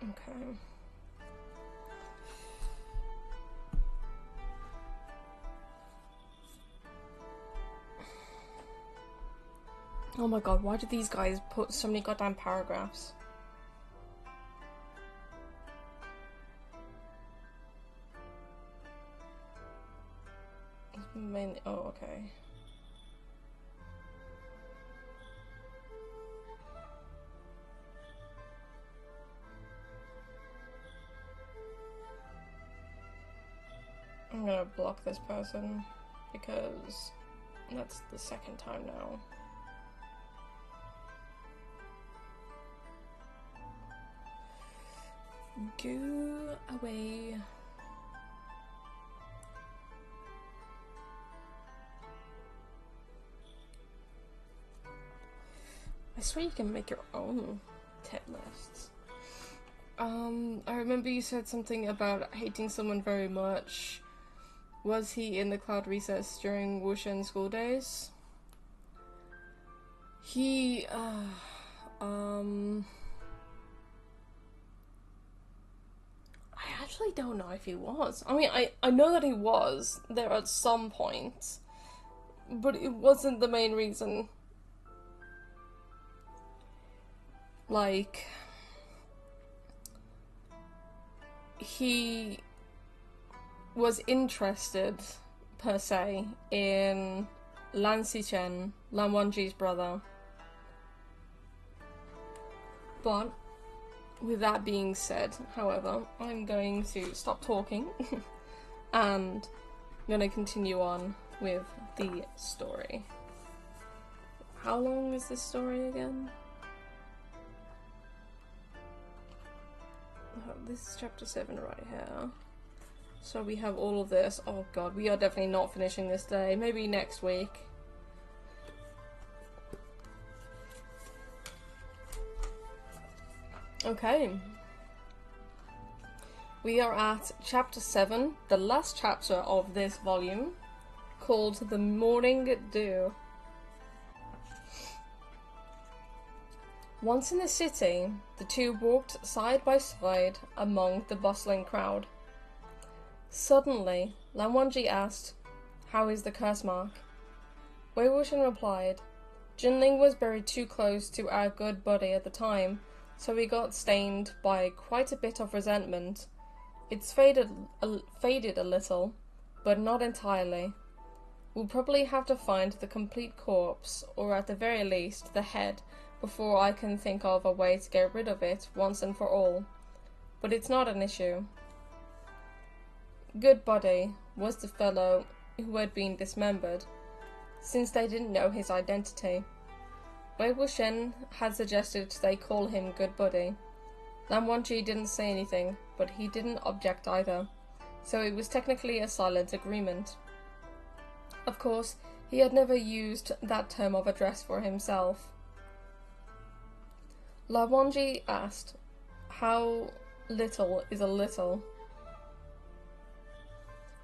Okay. Oh my god, why did these guys put so many goddamn paragraphs? Mainly, oh, okay. I'm gonna block this person because that's the second time now. Go away. I swear you can make your own tip lists. I remember you said something about hating someone very much. Was he in the cloud recess during Wushan school days? He, I actually don't know if he was. I mean, I know that he was there at some point, but it wasn't the main reason. Like, he was interested, per se, in Lan Xichen, Lan Wangji's brother. But, with that being said, however, I'm going to stop talking and I'm going to continue on with the story. How long is this story again? Oh, this is chapter 7 right here. So we have all of this. Oh god, we are definitely not finishing this day. Maybe next week. Okay. We are at chapter 7, the last chapter of this volume, called The Morning Dew. Once in the city, the two walked side by side among the bustling crowd. Suddenly, Lan Wangji asked, "How is the curse mark?" Wei Wuxian replied, "Jinling was buried too close to our good buddy at the time, so he got stained by quite a bit of resentment. It's faded a little, but not entirely. We'll probably have to find the complete corpse, or at the very least, the head, before I can think of a way to get rid of it once and for all. But it's not an issue." Good Buddy was the fellow who had been dismembered, since they didn't know his identity. Wei Wuxian had suggested they call him Good Buddy. Lan Wangji didn't say anything, but he didn't object either, so it was technically a silent agreement. Of course, he had never used that term of address for himself. Lan Wangji asked, "How little is a little?"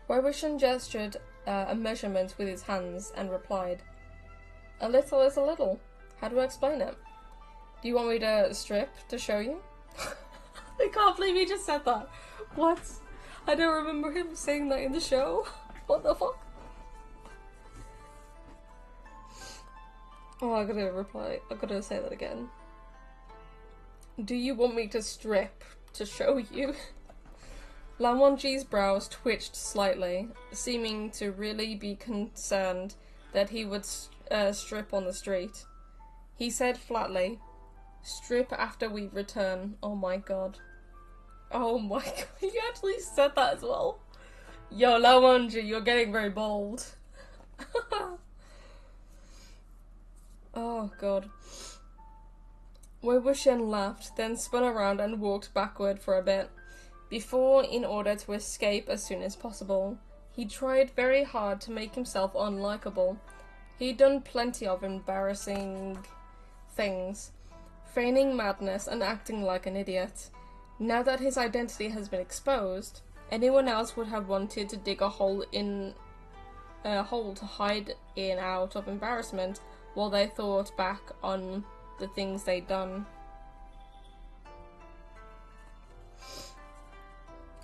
Wei Wuxian gestured a measurement with his hands and replied, "A little is a little. How do I explain it? Do you want me to strip to show you?" I can't believe he just said that. What? I don't remember him saying that in the show. What the fuck? Oh, I gotta reply. I gotta say that again. Do you want me to strip to show you? Lan Wangji's brows twitched slightly, seeming to really be concerned that he would strip on the street. He said flatly, "Strip after we return." Oh my god. Oh my god, you actually said that as well. Yo, Lan Wangji, you're getting very bold. Oh god. Wei Wuxian laughed, then spun around and walked backward for a bit, before, in order to escape as soon as possible. He tried very hard to make himself unlikable. He'd done plenty of embarrassing things, feigning madness and acting like an idiot. Now that his identity has been exposed, anyone else would have wanted to dig a hole to hide in out of embarrassment while they thought back on the things they'd done.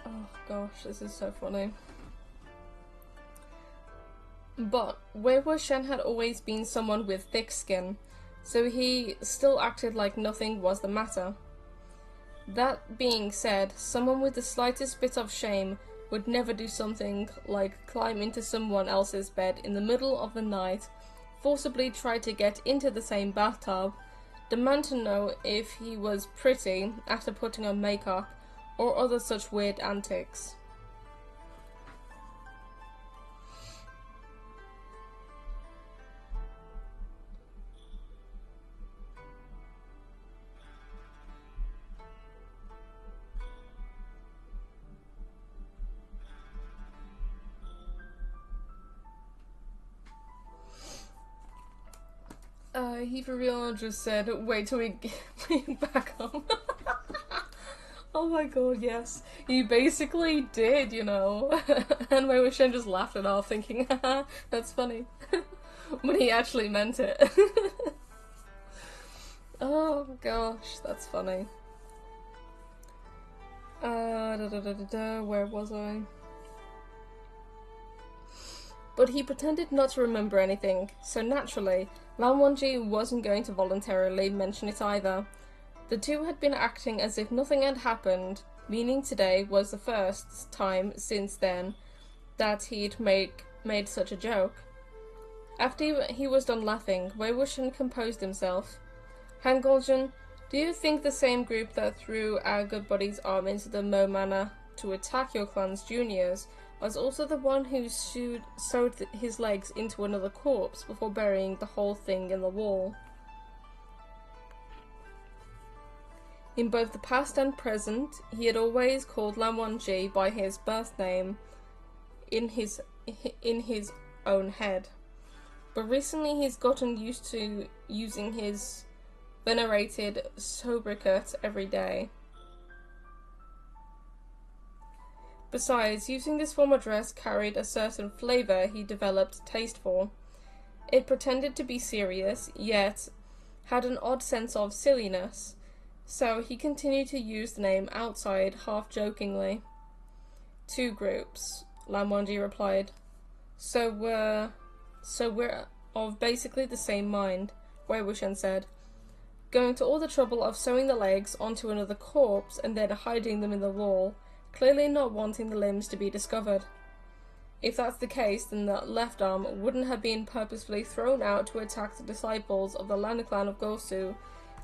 Oh gosh, this is so funny. But Wei Wuxian had always been someone with thick skin, so he still acted like nothing was the matter. That being said, someone with the slightest bit of shame would never do something like climb into someone else's bed in the middle of the night, forcibly try to get into the same bathtub, demand to know if he was pretty after putting on makeup, or other such weird antics. He for real just said, "Wait till we get back home." Oh my god, yes. You basically did, you know. And Wei Wuxian just laughed it off, thinking, haha, that's funny. When he actually meant it. Oh gosh, that's funny. Where was I? But he pretended not to remember anything, so naturally, Lan Wangji wasn't going to voluntarily mention it either. The two had been acting as if nothing had happened, meaning today was the first time since then that he'd made such a joke. After he was done laughing, Wei Wuxian composed himself. "Han Goljin, do you think the same group that threw our good buddy's arm into the Mo Manor to attack your clan's juniors was also the one who sewed his legs into another corpse before burying the whole thing in the wall?" In both the past and present, he had always called Lan Wangji by his birth name in his own head. But recently he's gotten used to using his venerated sobriquet every day. Besides, using this form of dress carried a certain flavour he developed taste for. It pretended to be serious, yet had an odd sense of silliness, so he continued to use the name outside, half-jokingly. "Two groups," Lan Wangji replied. So we're of basically the same mind," Wei Wuxian said. "Going to all the trouble of sewing the legs onto another corpse and then hiding them in the wall, clearly not wanting the limbs to be discovered. If that's the case, then that left arm wouldn't have been purposefully thrown out to attack the disciples of the Lan clan of Gosu,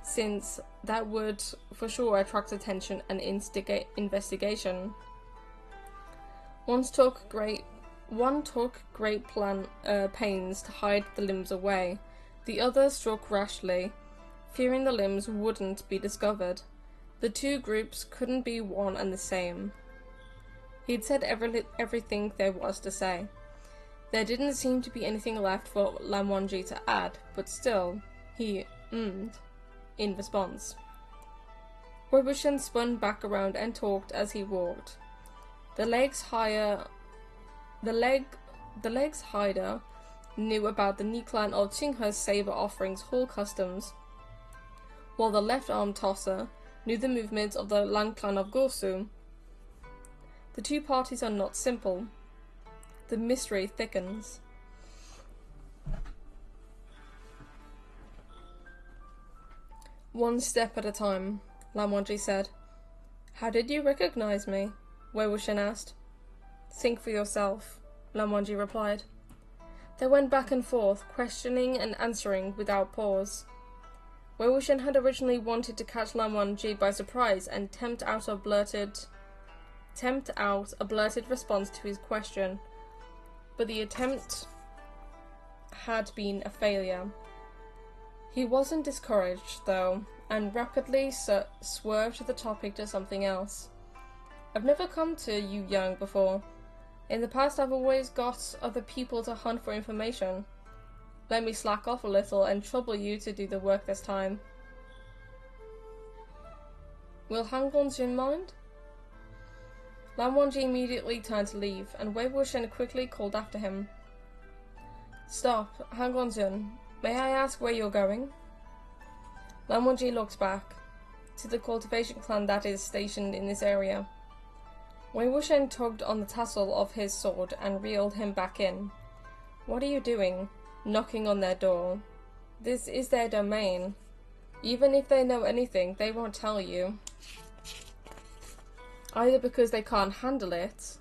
since that would for sure attract attention and instigate investigation. One took great pains to hide the limbs away. The other struck rashly, fearing the limbs wouldn't be discovered. The two groups couldn't be one and the same." He'd said everything there was to say. There didn't seem to be anything left for Lan Wangji to add, but still, he ummed in response. Wei Wuxian spun back around and talked as he walked. The legs hider knew about the Ni-clan of Qinghe's saber offerings hall customs, while the left arm tosser knew the movements of the Lan clan of Gosu. The two parties are not simple. The mystery thickens. One step at a time, Lan Wangji said. How did you recognize me? Wei Wuxian asked. Think for yourself, Lan Wangji replied. They went back and forth, questioning and answering without pause. Wei Wuxian had originally wanted to catch Lan Wangji by surprise and tempt out a blurted response to his question, but the attempt had been a failure. He wasn't discouraged, though, and rapidly swerved the topic to something else. I've never come to Yu Yang before. In the past, I've always got other people to hunt for information. Let me slack off a little and trouble you to do the work this time. Will Han Guangjun mind? Lan Wangji immediately turned to leave, and Wei Wuxian quickly called after him. Stop, Han Guangjun. May I ask where you're going? Lan Wangji looked back, to the Cultivation clan that is stationed in this area. Wei Wuxian tugged on the tassel of his sword and reeled him back in. What are you doing? Knocking on their door. This is their domain. Even if they know anything, they won't tell you. Either because they can't handle it,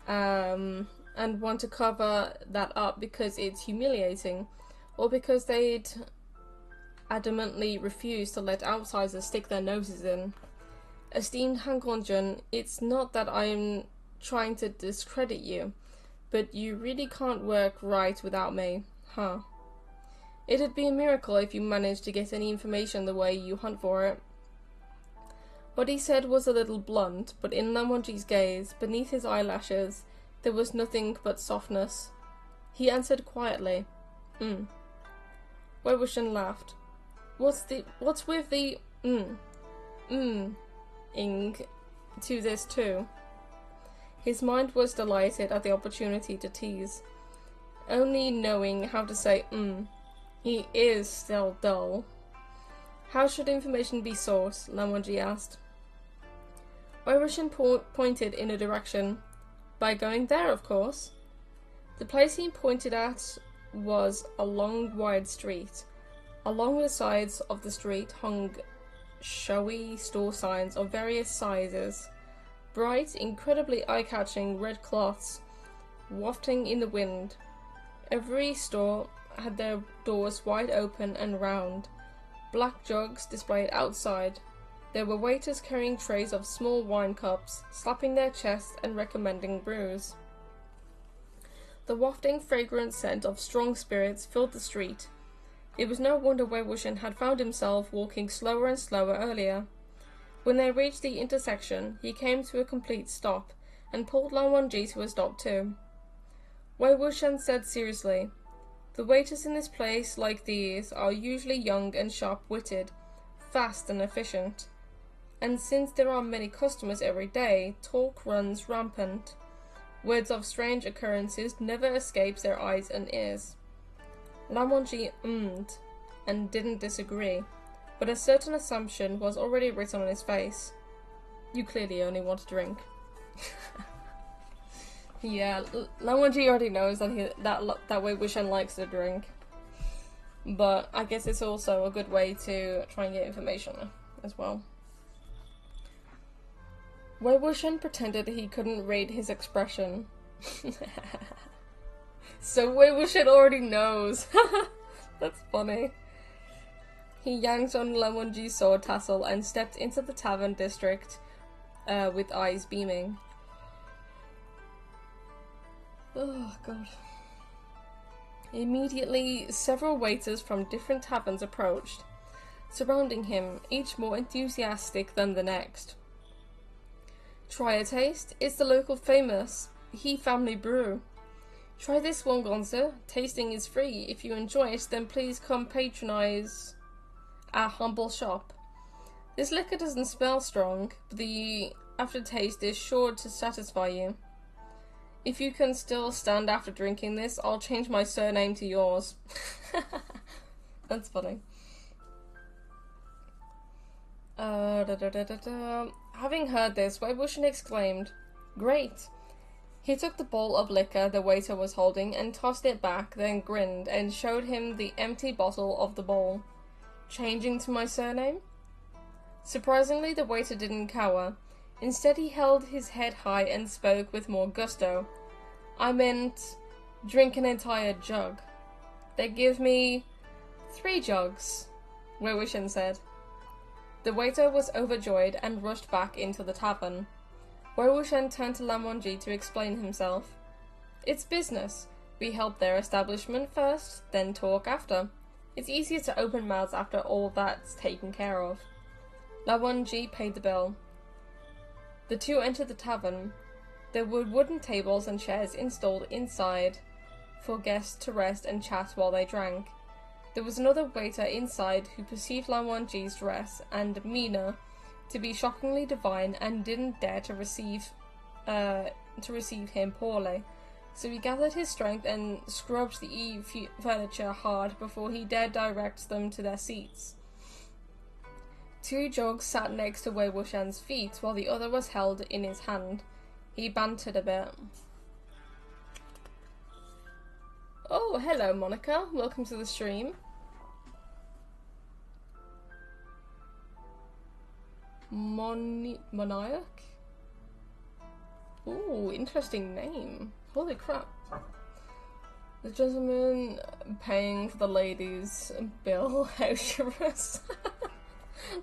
and want to cover that up because it's humiliating, or because they'd adamantly refuse to let outsiders stick their noses in. Esteemed Han Guangjun, it's not that I'm trying to discredit you, but you really can't work right without me, huh? It'd be a miracle if you managed to get any information the way you hunt for it. What he said was a little blunt, but in Lan Wangji's gaze, beneath his eyelashes, there was nothing but softness. He answered quietly, Wei Wuxian laughed. What's with the ing to this too? His mind was delighted at the opportunity to tease. Only knowing how to say he is still dull. How should information be sought? Lan Wangji asked. Wei Wuxian pointed in a direction. By going there, of course. The place he pointed at was a long, wide street. Along the sides of the street hung showy store signs of various sizes. Bright, incredibly eye-catching red cloths wafting in the wind. Every store had their doors wide open and round. Black jugs displayed outside. There were waiters carrying trays of small wine cups, slapping their chests and recommending brews. The wafting, fragrant scent of strong spirits filled the street. It was no wonder Wei Wuxian had found himself walking slower and slower earlier. When they reached the intersection, he came to a complete stop, and pulled Lan Wangji to a stop too. Wei Wuxian said seriously, The waiters in this place like these are usually young and sharp-witted, fast and efficient. And since there are many customers every day, talk runs rampant. Words of strange occurrences never escapes their eyes and ears. Lan Wangji ummed and didn't disagree, but a certain assumption was already written on his face. You clearly only want to drink. Yeah, Lan Wangji already knows that Wei Wuxian likes to drink. But I guess it's also a good way to try and get information as well. Wei Wuxian pretended he couldn't read his expression. So Wei Wuxian already knows. That's funny. He yanked on Lan Wangji's sword tassel and stepped into the tavern district with eyes beaming. Oh, God. Immediately, several waiters from different taverns approached, surrounding him, each more enthusiastic than the next. Try a taste. It's the local famous He family brew. Try this one, Gonzo. Tasting is free. If you enjoy it, then please come patronize our humble shop. This liquor doesn't smell strong, but the aftertaste is sure to satisfy you. If you can still stand after drinking this, I'll change my surname to yours. That's funny. Having heard this, Wei Wuxian exclaimed, Great! He took the bowl of liquor the waiter was holding and tossed it back, then grinned and showed him the empty bottle of the bowl. changing to my surname? Surprisingly, the waiter didn't cower. Instead, he held his head high and spoke with more gusto. I meant, drink an entire jug. They give me 3 jugs, Wei Wuxian said. The waiter was overjoyed and rushed back into the tavern. Wei Wuxian turned to Lan Wangji to explain himself. It's business. We help their establishment first, then talk after. It's easier to open mouths after all that's taken care of. Lan Wangji paid the bill. The two entered the tavern. There were wooden tables and chairs installed inside for guests to rest and chat while they drank. There was another waiter inside who perceived Lan Wangji's dress and demeanor to be shockingly divine and didn't dare to receive him poorly. So he gathered his strength and scrubbed the furniture hard before he dared direct them to their seats. 2 jugs sat next to Wei Wuxian's feet while the other was held in his hand. He bantered a bit. Oh, hello, Monica. Welcome to the stream. Moniac? Ooh, interesting name. Holy crap. The gentleman paying for the ladies' bill. How chivalrous.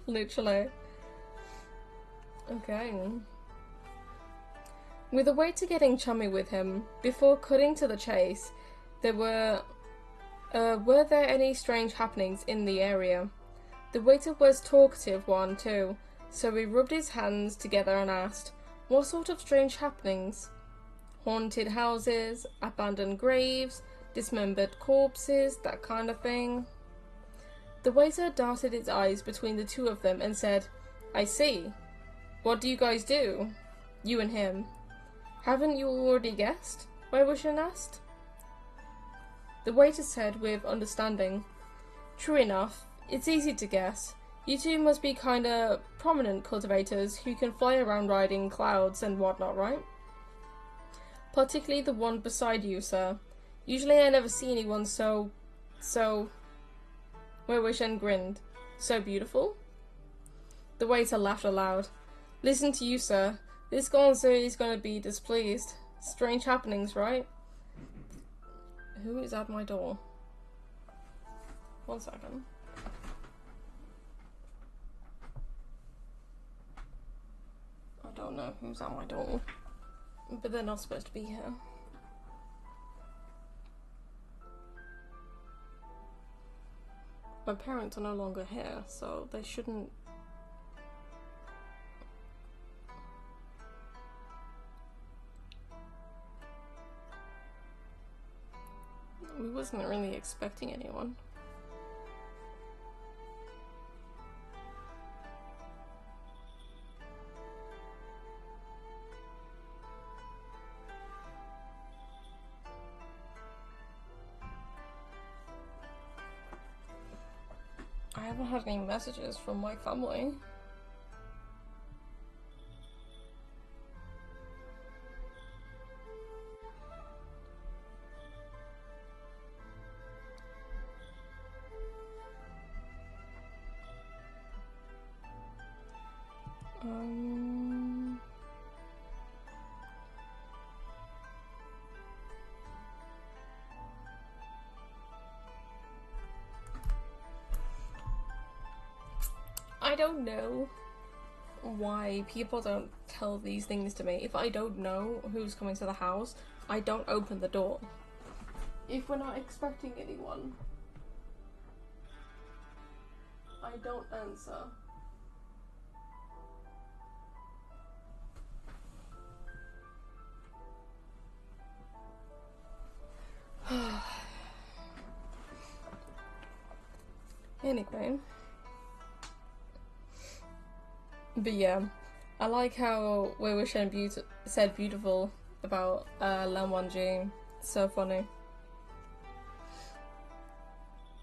Literally. Okay. With the waiter getting chummy with him, before cutting to the chase, were there any strange happenings in the area? The waiter was talkative one too, so he rubbed his hands together and asked, what sort of strange happenings? Haunted houses, abandoned graves, dismembered corpses, that kind of thing? The waiter darted his eyes between the two of them and said, I see. What do you guys do? You and him. Haven't you already guessed? Wei Wuxian asked. The waiter said with understanding, True enough, it's easy to guess. You two must be kinda prominent cultivators who can fly around riding clouds and whatnot, right? Particularly the one beside you, sir. Usually I never see anyone so... Wei Wuxian grinned. So beautiful? The waiter laughed aloud. Listen to you, sir. This gonzo is gonna be displeased. Strange happenings, right? Who is at my door? 1 second. I don't know who's at my door. But they're not supposed to be here. My parents are no longer here, so they shouldn't... We wasn't really expecting anyone. I haven't had any messages from my family. I don't know why people don't tell these things to me. If I don't know who's coming to the house, I don't open the door. If we're not expecting anyone, I don't answer. Anyway. But yeah, I like how Wei Wuxian said beautiful about Lan Wangji. So funny.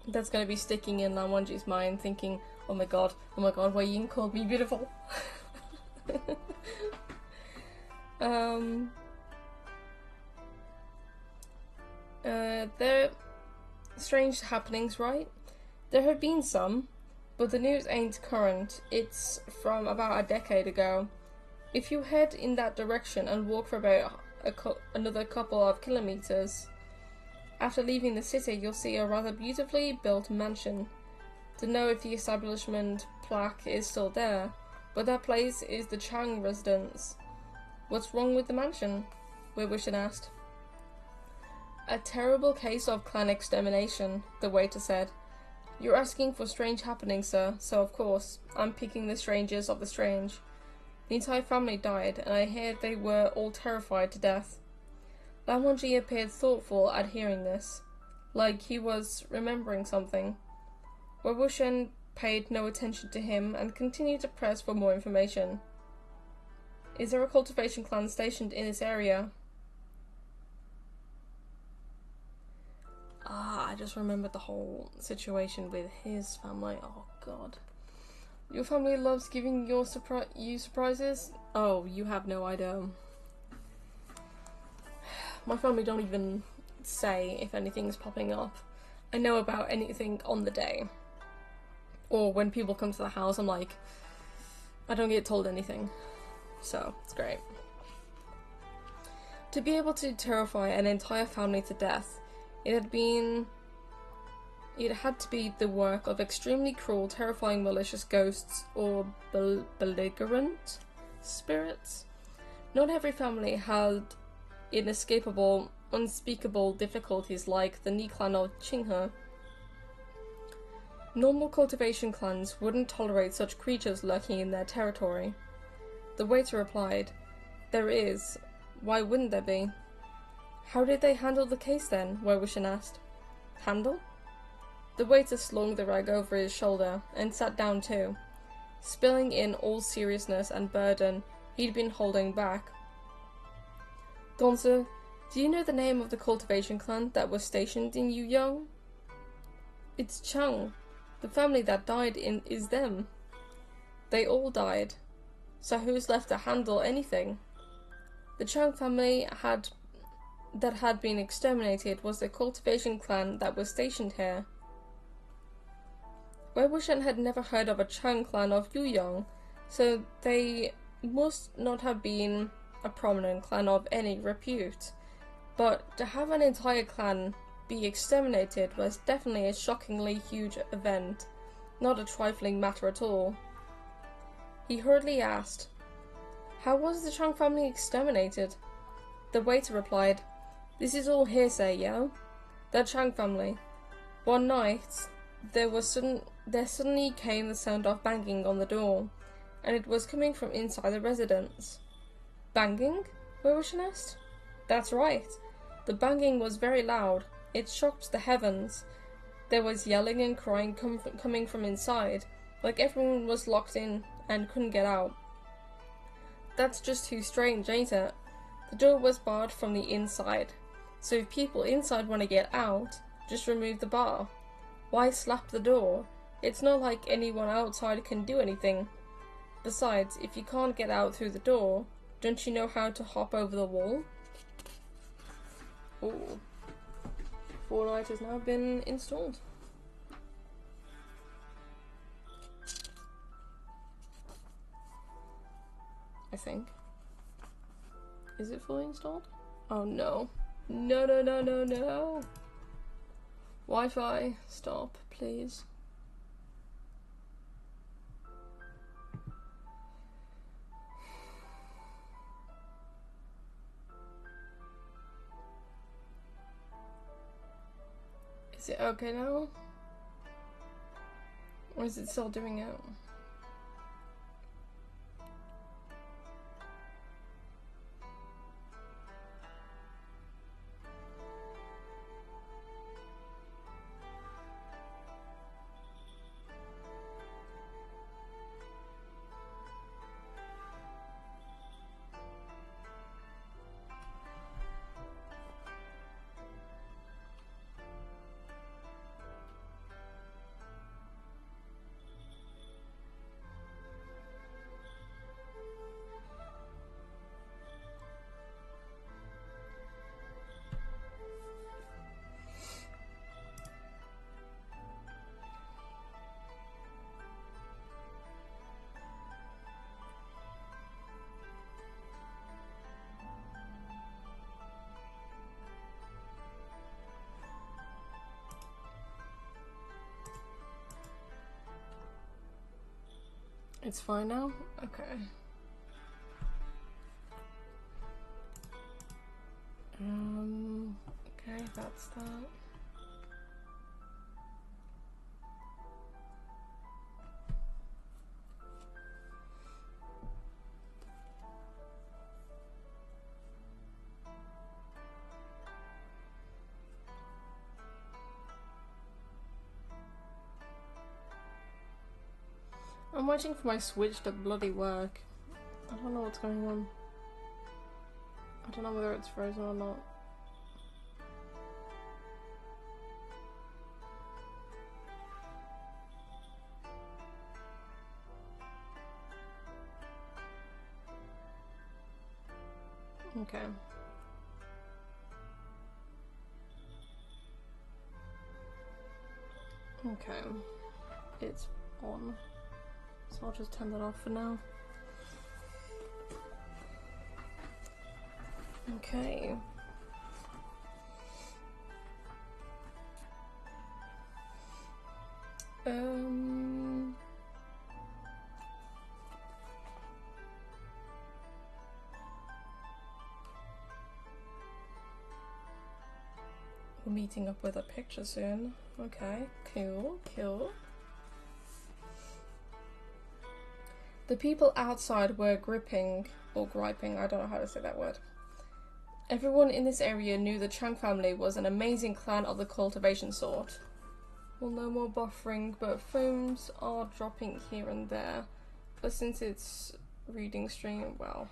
That's gonna be sticking in Lan Wangji's mind, thinking, oh my god, Wei Ying called me beautiful. There strange happenings, right? There have been some. But the news ain't current, it's from about a decade ago. If you head in that direction and walk for about another couple of kilometers, after leaving the city you'll see a rather beautifully built mansion. Don't know if the establishment plaque is still there, but that place is the Chang residence. What's wrong with the mansion? Wei Wuxian asked. A terrible case of clan extermination, the waiter said. You're asking for strange happenings, sir, so of course, I'm picking the strangest of the strange. The entire family died, and I hear they were all terrified to death. Lan Wangji appeared thoughtful at hearing this, like he was remembering something. Wei Wuxian paid no attention to him and continued to press for more information. Is there a cultivation clan stationed in this area? I just remembered the whole situation with his family. Oh god. Your family loves giving you surprises? Oh, you have no idea. My family don't even say if anything's popping up. I know about anything on the day. Or when people come to the house, I'm like, I don't get told anything. So, it's great. To be able to terrify an entire family to death, it had to be the work of extremely cruel, terrifying, malicious ghosts or belligerent spirits. Not every family had inescapable, unspeakable difficulties like the Ni clan of Qinghe. Normal cultivation clans wouldn't tolerate such creatures lurking in their territory. The waiter replied, There is. Why wouldn't there be? How did they handle the case then? Wei Wuxian asked. Handle? The waiter slung the rag over his shoulder and sat down too, spilling in all seriousness and burden he'd been holding back. Gonzo, do you know the name of the cultivation clan that was stationed in Yuyang? It's Chang. The family that died is them. They all died. So who's left to handle anything? The Chang family that had been exterminated was the cultivation clan that was stationed here. Wei Wuxian had never heard of a Chang clan of Yuyang, so they must not have been a prominent clan of any repute. But to have an entire clan be exterminated was definitely a shockingly huge event, not a trifling matter at all. He hurriedly asked, How was the Chang family exterminated? The waiter replied, This is all hearsay, Yao. The Chang family. One night, there suddenly came the sound of banging on the door, and it was coming from inside the residence. Banging? Wei Wuxian asked. That's right. The banging was very loud. It shocked the heavens. There was yelling and crying coming from inside, like everyone was locked in and couldn't get out. That's just too strange, ain't it? The door was barred from the inside, so if people inside want to get out, just remove the bar. Why slap the door? It's not like anyone outside can do anything. Besides, if you can't get out through the door, don't you know how to hop over the wall? Ooh. Fortnite has now been installed. I think. Is it fully installed? Oh no. No, no, no, no, no. Wi-Fi, stop, please. Is it okay now? Or is it still doing it? It's fine now? Okay. Okay, that's that. I'm waiting for my Switch to bloody work. I don't know what's going on. I don't know whether it's frozen or not. Okay. Okay. It's on. So I'll just turn that off for now. Okay. We're meeting up with a picture soon. Okay, cool, cool. The people outside were griping, or griping, I don't know how to say that word. Everyone in this area knew the Chang family was an amazing clan of the cultivation sort. Well, no more buffering, but frames are dropping here and there. But since it's reading stream, well,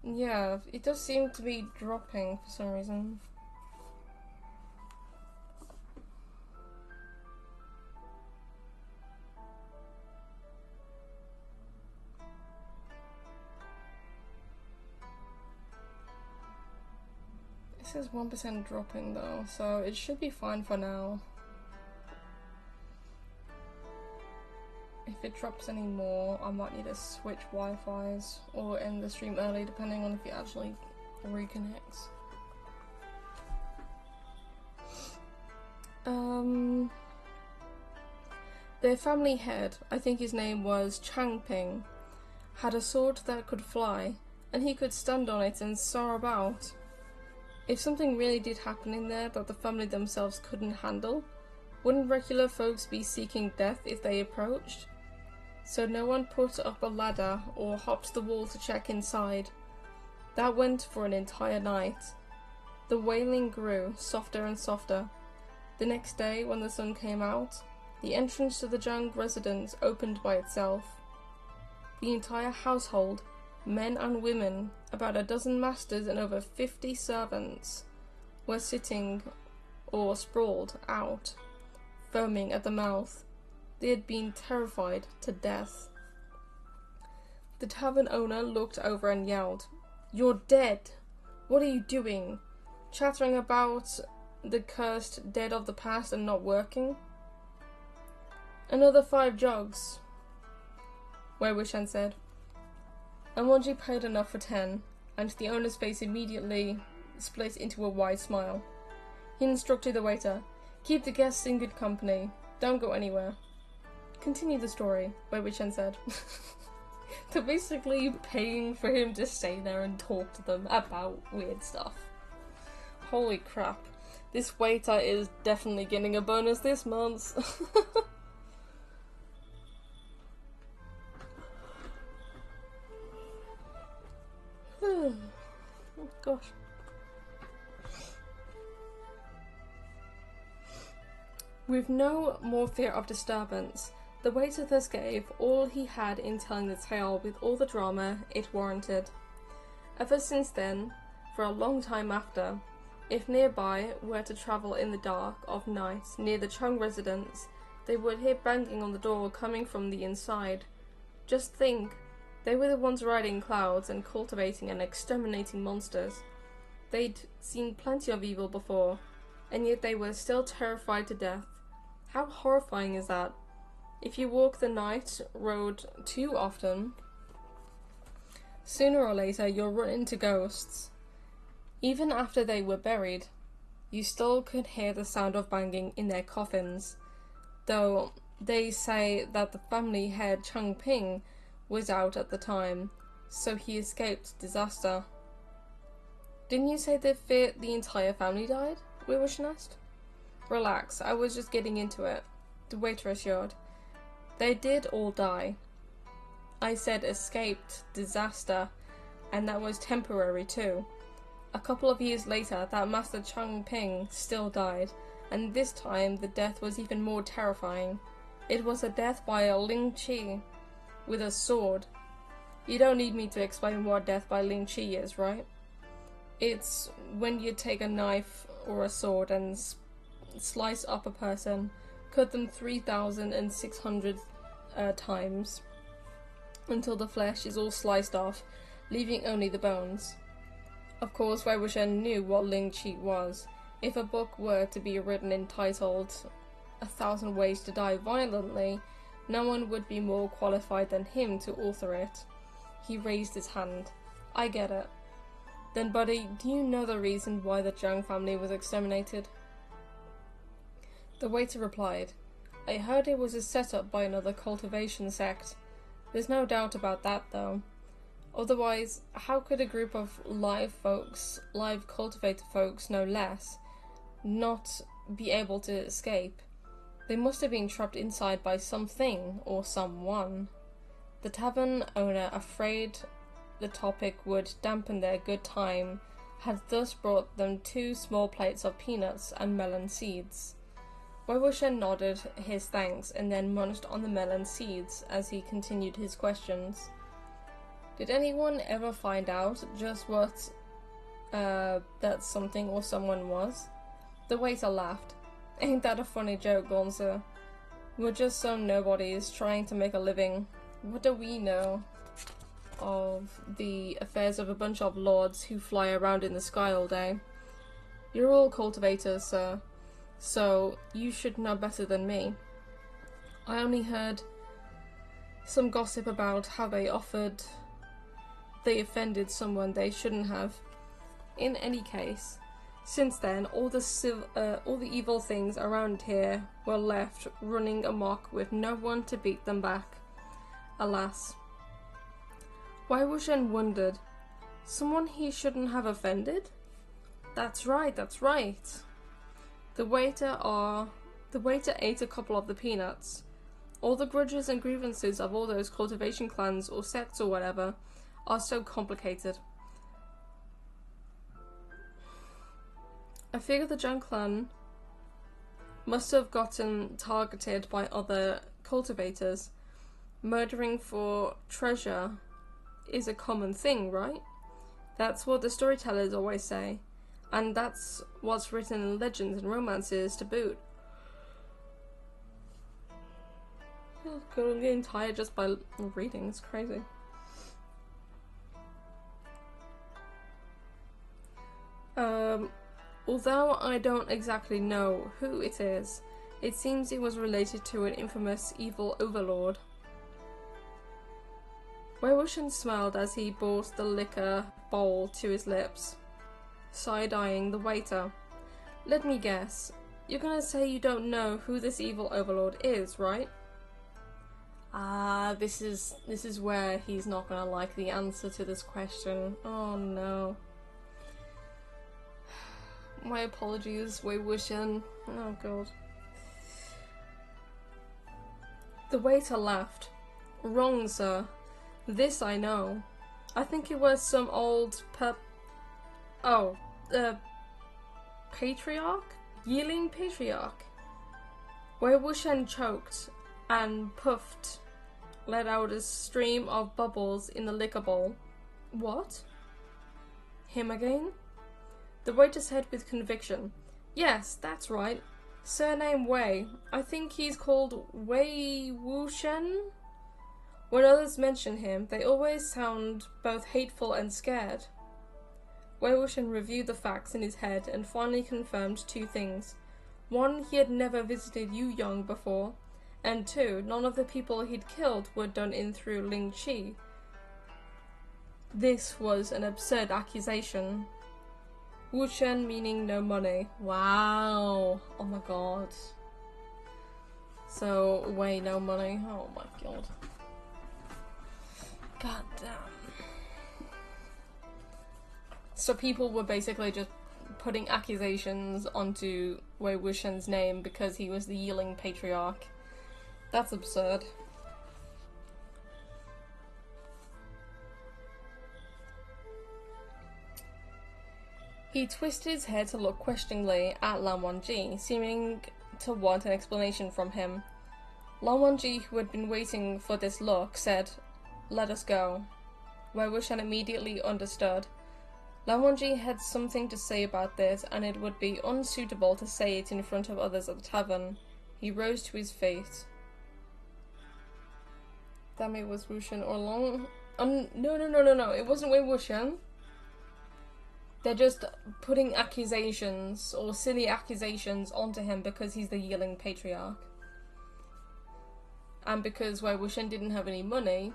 yeah, it does seem to be dropping for some reason. It says 1% dropping though, so it should be fine for now. If it drops any more, I might need to switch Wi-Fi's or end the stream early, depending on if it actually reconnects. Their family head, I think his name was Changping, had a sword that could fly, and he could stand on it and soar about. If something really did happen in there that the family themselves couldn't handle, wouldn't regular folks be seeking death if they approached? So no one put up a ladder or hopped the wall to check inside. That went for an entire night. The wailing grew softer and softer. The next day, when the sun came out, the entrance to the Zhang residence opened by itself. The entire household, men and women, about a dozen masters and over 50 servants, were sitting or sprawled out, foaming at the mouth. They had been terrified to death. The tavern owner looked over and yelled, "You're dead! What are you doing? Chattering about the cursed dead of the past and not working?" "Another 5 jugs," Wei Wuxian said. And Wenji paid enough for 10, and the owner's face immediately split into a wide smile. He instructed the waiter, "Keep the guests in good company. Don't go anywhere." "Continue the story," Wei Wuxian said. They're basically paying for him to stay there and talk to them about weird stuff. Holy crap. This waiter is definitely getting a bonus this month. Oh gosh. With no more fear of disturbance, the waiter thus gave all he had in telling the tale with all the drama it warranted. Ever since then, for a long time after, if nearby were to travel in the dark of night near the Chung residence, they would hear banging on the door coming from the inside. Just think, they were the ones riding clouds and cultivating and exterminating monsters. They'd seen plenty of evil before, and yet they were still terrified to death. How horrifying is that? If you walk the night road too often, sooner or later you'll run into ghosts. Even after they were buried, you still could hear the sound of banging in their coffins, though They say that the family head Cheng Ping was out at the time, so he escaped disaster. Didn't you say the entire family died? Wei Wuxian asked. Relax, I was just getting into it, the waiter assured. They did all die. I said escaped disaster, and that was temporary too. A couple of years later, that Master Cheng Ping still died, and this time the death was even more terrifying. It was a death by a Ling Qi with a sword. You don't need me to explain what death by Ling Qi is, right? It's when you take a knife or a sword and slice up a person, cut them 3,600 times until the flesh is all sliced off, leaving only the bones. Of course, Wei Wuxian knew what Ling Qi was. If a book were to be written entitled 1,000 Ways to Die Violently, no one would be more qualified than him to author it. He raised his hand. I get it. Then, buddy, do you know the reason why the Zhang family was exterminated? The waiter replied, I heard it was a setup by another cultivation sect. There's no doubt about that, though. Otherwise, how could a group of live cultivator folks no less, not be able to escape? They must have been trapped inside by something or someone. The tavern owner, afraid the topic would dampen their good time, had thus brought them 2 small plates of peanuts and melon seeds. Wei Wuxian nodded his thanks and then munched on the melon seeds as he continued his questions. Did anyone ever find out just what that something or someone was? The waiter laughed. Ain't that a funny joke, Gonzo? We're just some nobodies trying to make a living. What do we know of the affairs of a bunch of lords who fly around in the sky all day? You're all cultivators, sir, so you should know better than me. I only heard some gossip about how they offended someone they shouldn't have. In any case, since then, all the evil things around here were left running amok with no one to beat them back. Alas. Wei Wuxian wondered, someone he shouldn't have offended? That's right, that's right. The waiter ate a couple of the peanuts. All the grudges and grievances of all those cultivation clans or sects or whatever are so complicated. I figure the Zhang clan must have gotten targeted by other cultivators. Murdering for treasure is a common thing, right? That's what the storytellers always say, and that's what's written in legends and romances to boot. Oh god, I'm getting tired just by reading, it's crazy. Although I don't exactly know who it is, it seems it was related to an infamous evil overlord. Wei Wuxian smiled as he brought the liquor bowl to his lips, side-eyeing the waiter. Let me guess, you're gonna say you don't know who this evil overlord is, right? Ah, this is where he's not gonna like the answer to this question. Oh no. My apologies, Wei Wuxian. Oh god. The waiter laughed. Wrong, sir. This I know. I think it was some old patriarch? Yiling patriarch. Wei Wuxian choked and puffed, let out a stream of bubbles in the liquor bowl. What? Him again? The waiter said with conviction. Yes, that's right. Surname Wei. I think he's called Wei Wuxian. When others mention him, they always sound both hateful and scared. Wei Wuxian reviewed the facts in his head and finally confirmed 2 things. 1, he had never visited Yuyang before, and 2, none of the people he'd killed were done in through Ling Qi. This was an absurd accusation. Wuxian meaning no money. Wow. Oh my god. So, Wei, no money. Oh my god. God damn. So people were basically just putting accusations onto Wei Wuxian's name because he was the Yiling patriarch. That's absurd. He twisted his head to look questioningly at Lan Wangji, seeming to want an explanation from him. Lan Wangji, who had been waiting for this look, said, "Let us go." Wei Wuxian immediately understood. Lan Wangji had something to say about this, and it would be unsuitable to say it in front of others at the tavern. He rose to his feet. Damn, it was Wuxian or Long. No. It wasn't Wei Wuxian. They're just putting accusations, or silly accusations, onto him because he's the Yiling patriarch. And because Wei Wuxian didn't have any money,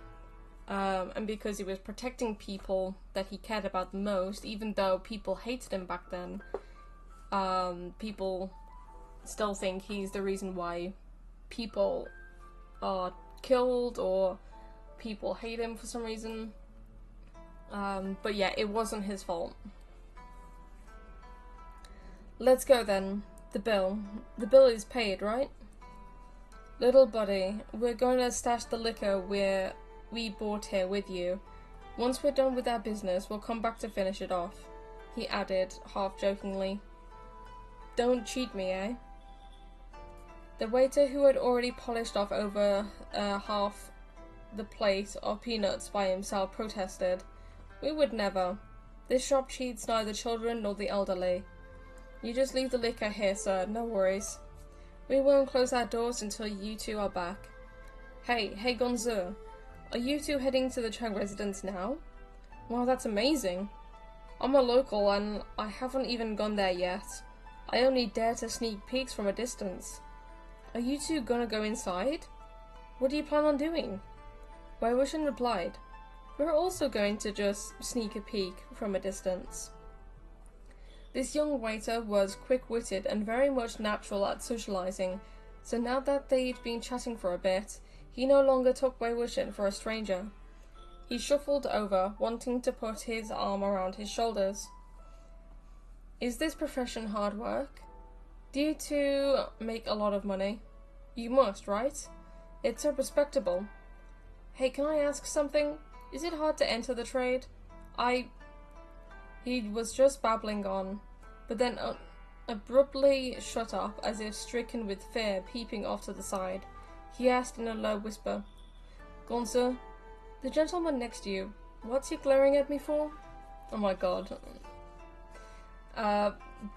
and because he was protecting people that he cared about the most, even though people hated him back then, people still think he's the reason why people are killed, or people hate him for some reason. But yeah, it wasn't his fault. Let's go then. The bill. The bill is paid, right? Little buddy, we're going to stash the liquor we bought here with you. Once we're done with our business, we'll come back to finish it off. He added, half-jokingly. Don't cheat me, eh? The waiter, who had already polished off over half the plate of peanuts by himself, protested. We would never. This shop cheats neither children nor the elderly. You just leave the liquor here, sir, no worries. We won't close our doors until you two are back. Hey Gonzu, are you two heading to the Chang residence now? Wow, that's amazing. I'm a local and I haven't even gone there yet. I only dare to sneak peeks from a distance. Are you two gonna go inside? What do you plan on doing? Wei Wuxian replied, We're also going to just sneak a peek from a distance. This young waiter was quick-witted and very much natural at socializing, so now that they'd been chatting for a bit, he no longer took Wei Wuxian for a stranger. He shuffled over, wanting to put his arm around his shoulders. Is this profession hard work? Do you two make a lot of money? You must, right? It's so respectable. Hey, can I ask something? Is it hard to enter the trade? He was just babbling on, but then abruptly shut up, as if stricken with fear, peeping off to the side. He asked in a low whisper, Gonzo, the gentleman next to you, what's he glaring at me for? Oh my god.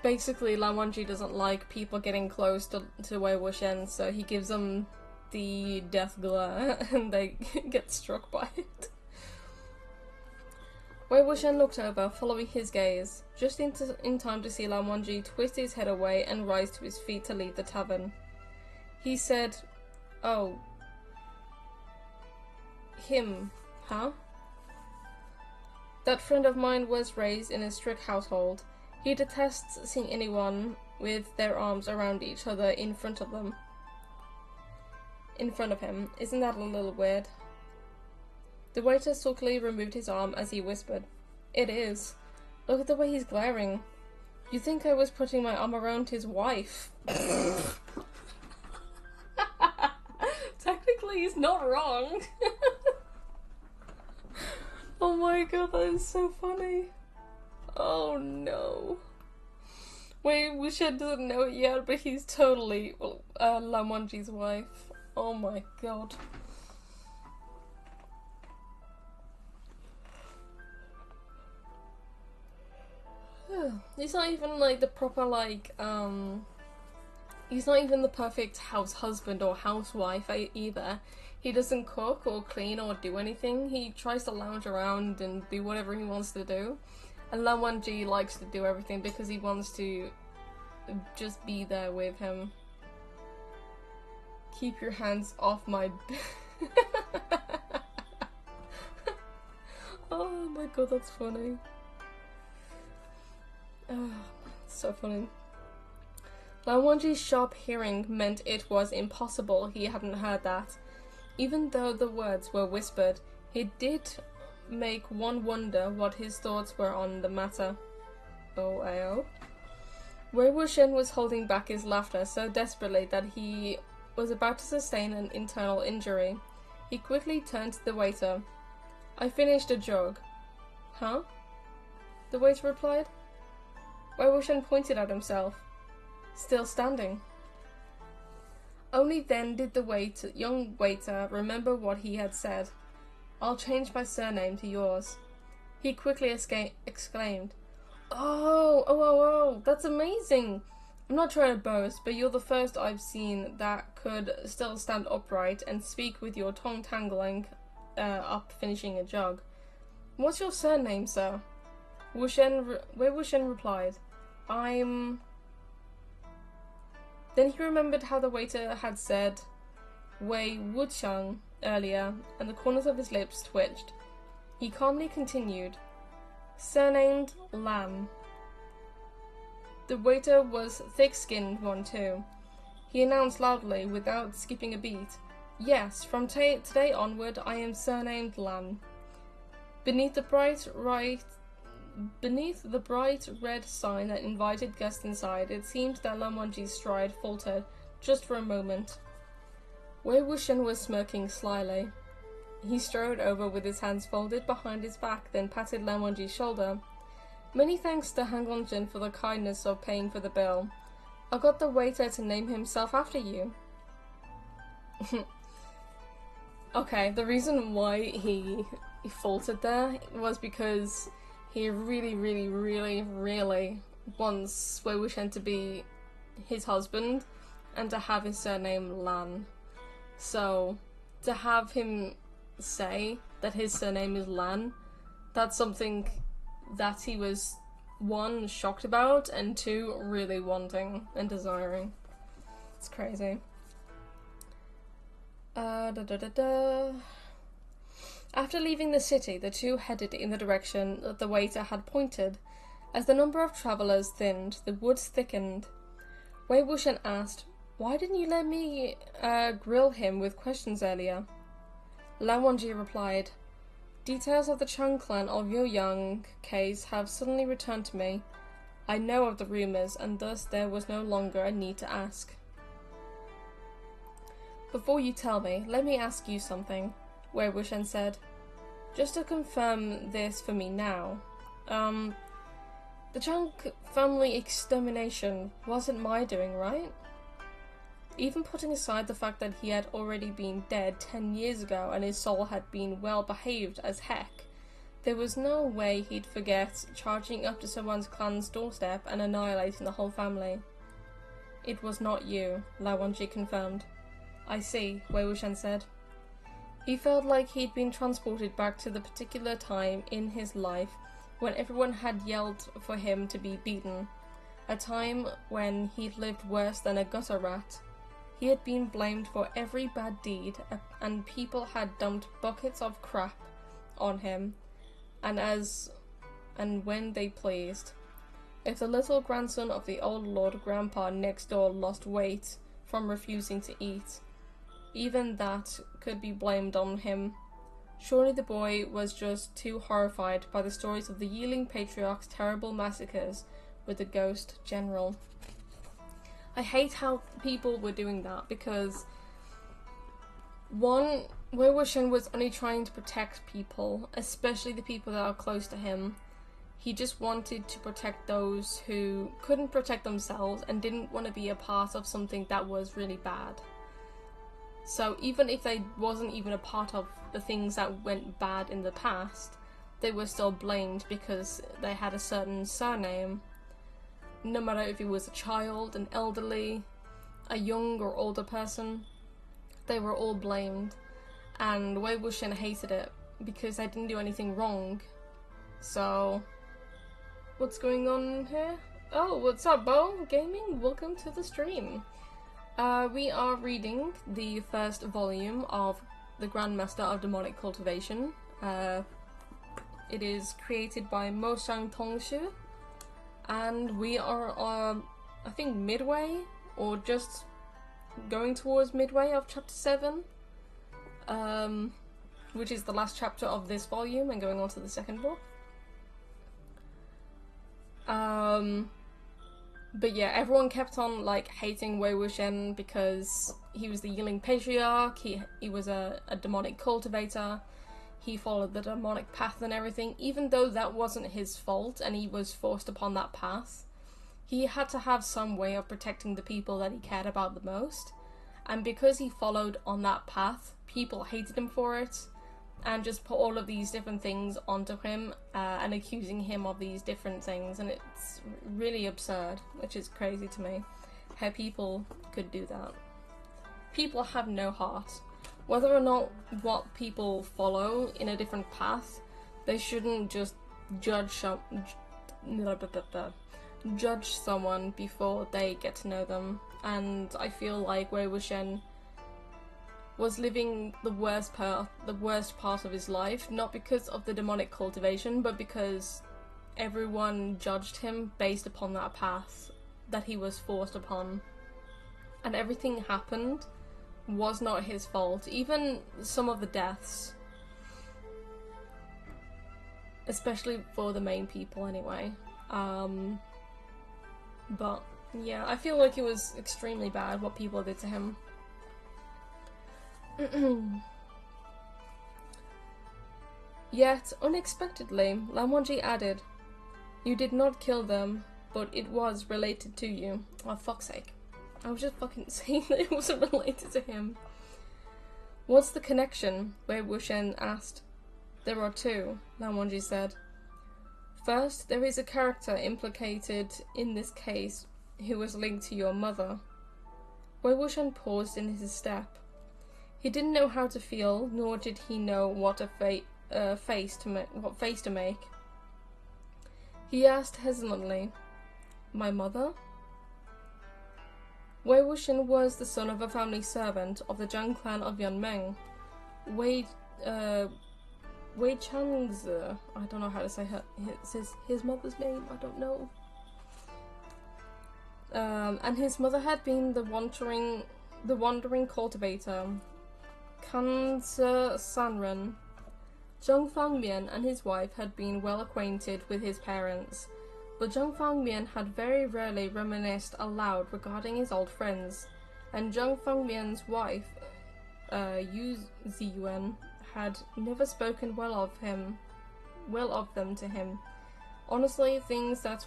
Basically, Lan Wangji doesn't like people getting close to Wei Wuxian, so he gives them the death glare, and they get struck by it. Wei Wuxian looked over, following his gaze, just in time to see Lan Wangji twist his head away and rise to his feet to leave the tavern. He said, Oh. Him, huh? That friend of mine was raised in a strict household. He detests seeing anyone with their arms around each other in front of him. Isn't that a little weird? The waiter sulkily removed his arm as he whispered, It is. Look at the way he's glaring. You think I was putting my arm around his wife? Technically, he's not wrong. Oh my god, that is so funny. Oh no. Wei Wuxian doesn't know it yet, but he's totally Lan Wangji's wife. Oh my god. He's not even like the proper he's not even the perfect house husband or housewife either. He doesn't cook or clean or do anything. He tries to lounge around and do whatever he wants to do. And Lan Wangji likes to do everything because he wants to just be there with him. Keep your hands off my Oh my god, that's funny. Oh, so funny. Lan Wangji's sharp hearing meant it was impossible he hadn't heard that. Even though the words were whispered, it did make one wonder what his thoughts were on the matter. Oh. Wei Wuxian was holding back his laughter so desperately that he was about to sustain an internal injury. He quickly turned to the waiter. "I finished a jug." "Huh?" the waiter replied. Wei Wuxian pointed at himself, still standing. Only then did the young waiter remember what he had said. "I'll change my surname to yours." He quickly exclaimed, Oh, that's amazing! I'm not trying to boast, but you're the first I've seen that could still stand upright and speak with your tongue tangling up finishing a jug. What's your surname, sir? Wei Wuxian replied, I'm... Then he remembered how the waiter had said Wei Wuxian earlier, and the corners of his lips twitched. He calmly continued, surnamed Lan. The waiter was thick-skinned one too. He announced loudly, without skipping a beat, "Yes, from today onward I am surnamed Lan." Beneath the bright red sign that invited guests inside, it seemed that Lan Wangji's stride faltered, just for a moment. Wei Wuxian was smirking slyly. He strode over with his hands folded behind his back, then patted Lan Wangji's shoulder. "Many thanks to Han Gongzhen for the kindness of paying for the bill. I got the waiter to name himself after you." Okay, the reason why he faltered there was because he really wants Wei Wuxian to be his husband and to have his surname Lan. So, to have him say that his surname is Lan, that's something that he was, one, shocked about, and two, really wanting and desiring. It's crazy. After leaving the city, the two headed in the direction that the waiter had pointed. As the number of travellers thinned, the woods thickened. Wei Wuxian asked, "Why didn't you let me grill him with questions earlier?" Lan Wangji replied, "Details of the Chang clan of Youyang case have suddenly returned to me. I know of the rumours, and thus there was no longer a need to ask." "Before you tell me, let me ask you something," Wei Wuxian said. "Just to confirm this for me now. The Chang family extermination wasn't my doing, right?" Even putting aside the fact that he had already been dead 10 years ago and his soul had been well behaved as heck, there was no way he'd forget charging up to someone's clan's doorstep and annihilating the whole family. "It was not you," Lan Wangji confirmed. "I see," Wei Wuxian said. He felt like he'd been transported back to the particular time in his life when everyone had yelled for him to be beaten, a time when he'd lived worse than a gutter rat. He had been blamed for every bad deed, and people had dumped buckets of crap on him, and when they pleased. If the little grandson of the old Lord Grandpa next door lost weight from refusing to eat, even that could be blamed on him. Surely the boy was just too horrified by the stories of the Yiling Patriarch's terrible massacres with the Ghost General. I hate how people were doing that, because one, Wei Wuxian was only trying to protect people, especially the people that are close to him. He just wanted to protect those who couldn't protect themselves and didn't want to be a part of something that was really bad. So even if they wasn't even a part of the things that went bad in the past, they were still blamed because they had a certain surname. No matter if it was a child, an elderly, a young or older person, they were all blamed. And Wei Wuxian hated it because they didn't do anything wrong. So, what's going on here? Oh, what's up, Bo Gaming? Welcome to the stream. We are reading the first volume of the Grandmaster of Demonic Cultivation. It is created by Mo Shang Tongshu, and we are I think midway, or just going towards midway of chapter 7, which is the last chapter of this volume and going on to the second book. But yeah, everyone kept on like hating Wei Wuxian because he was the Yiling Patriarch, he was a demonic cultivator, he followed the demonic path and everything, even though that wasn't his fault and he was forced upon that path. He had to have some way of protecting the people that he cared about the most, and because he followed on that path, people hated him for it, and just put all of these different things onto him, and accusing him of these different things, and it's really absurd, which is crazy to me, how people could do that. People have no heart. Whether or not what people follow in a different path, they shouldn't just judge someone before they get to know them, and I feel like Wei Wuxian was living the worst part of his life, not because of the demonic cultivation, but because everyone judged him based upon that path that he was forced upon. And everything happened was not his fault, even some of the deaths. Especially for the main people anyway. But yeah, I feel like it was extremely bad what people did to him. Yet, unexpectedly, Lan Wangji added, "You did not kill them, but it was related to you." Oh, fuck's sake. I was just fucking saying that it wasn't related to him. "What's the connection?" Wei Wuxian asked. "There are two," Lan Wangji said. "First, there is a character implicated in this case who was linked to your mother." Wei Wuxian paused in his step. He didn't know how to feel, nor did he know what face to make. He asked hesitantly, "My mother?" Wei Wuxian was the son of a family servant of the Zhang clan of Ming. Wei Changzi, I don't know how to say his mother's name, I don't know. And his mother had been the wandering cultivator, Kanzi Sanren. Zhang Fangmian and his wife had been well acquainted with his parents, but Zhang Fangmian had very rarely reminisced aloud regarding his old friends, and Zhang Fangmian's wife, Yu Ziyuan, had never spoken well of them to him. Honestly, things that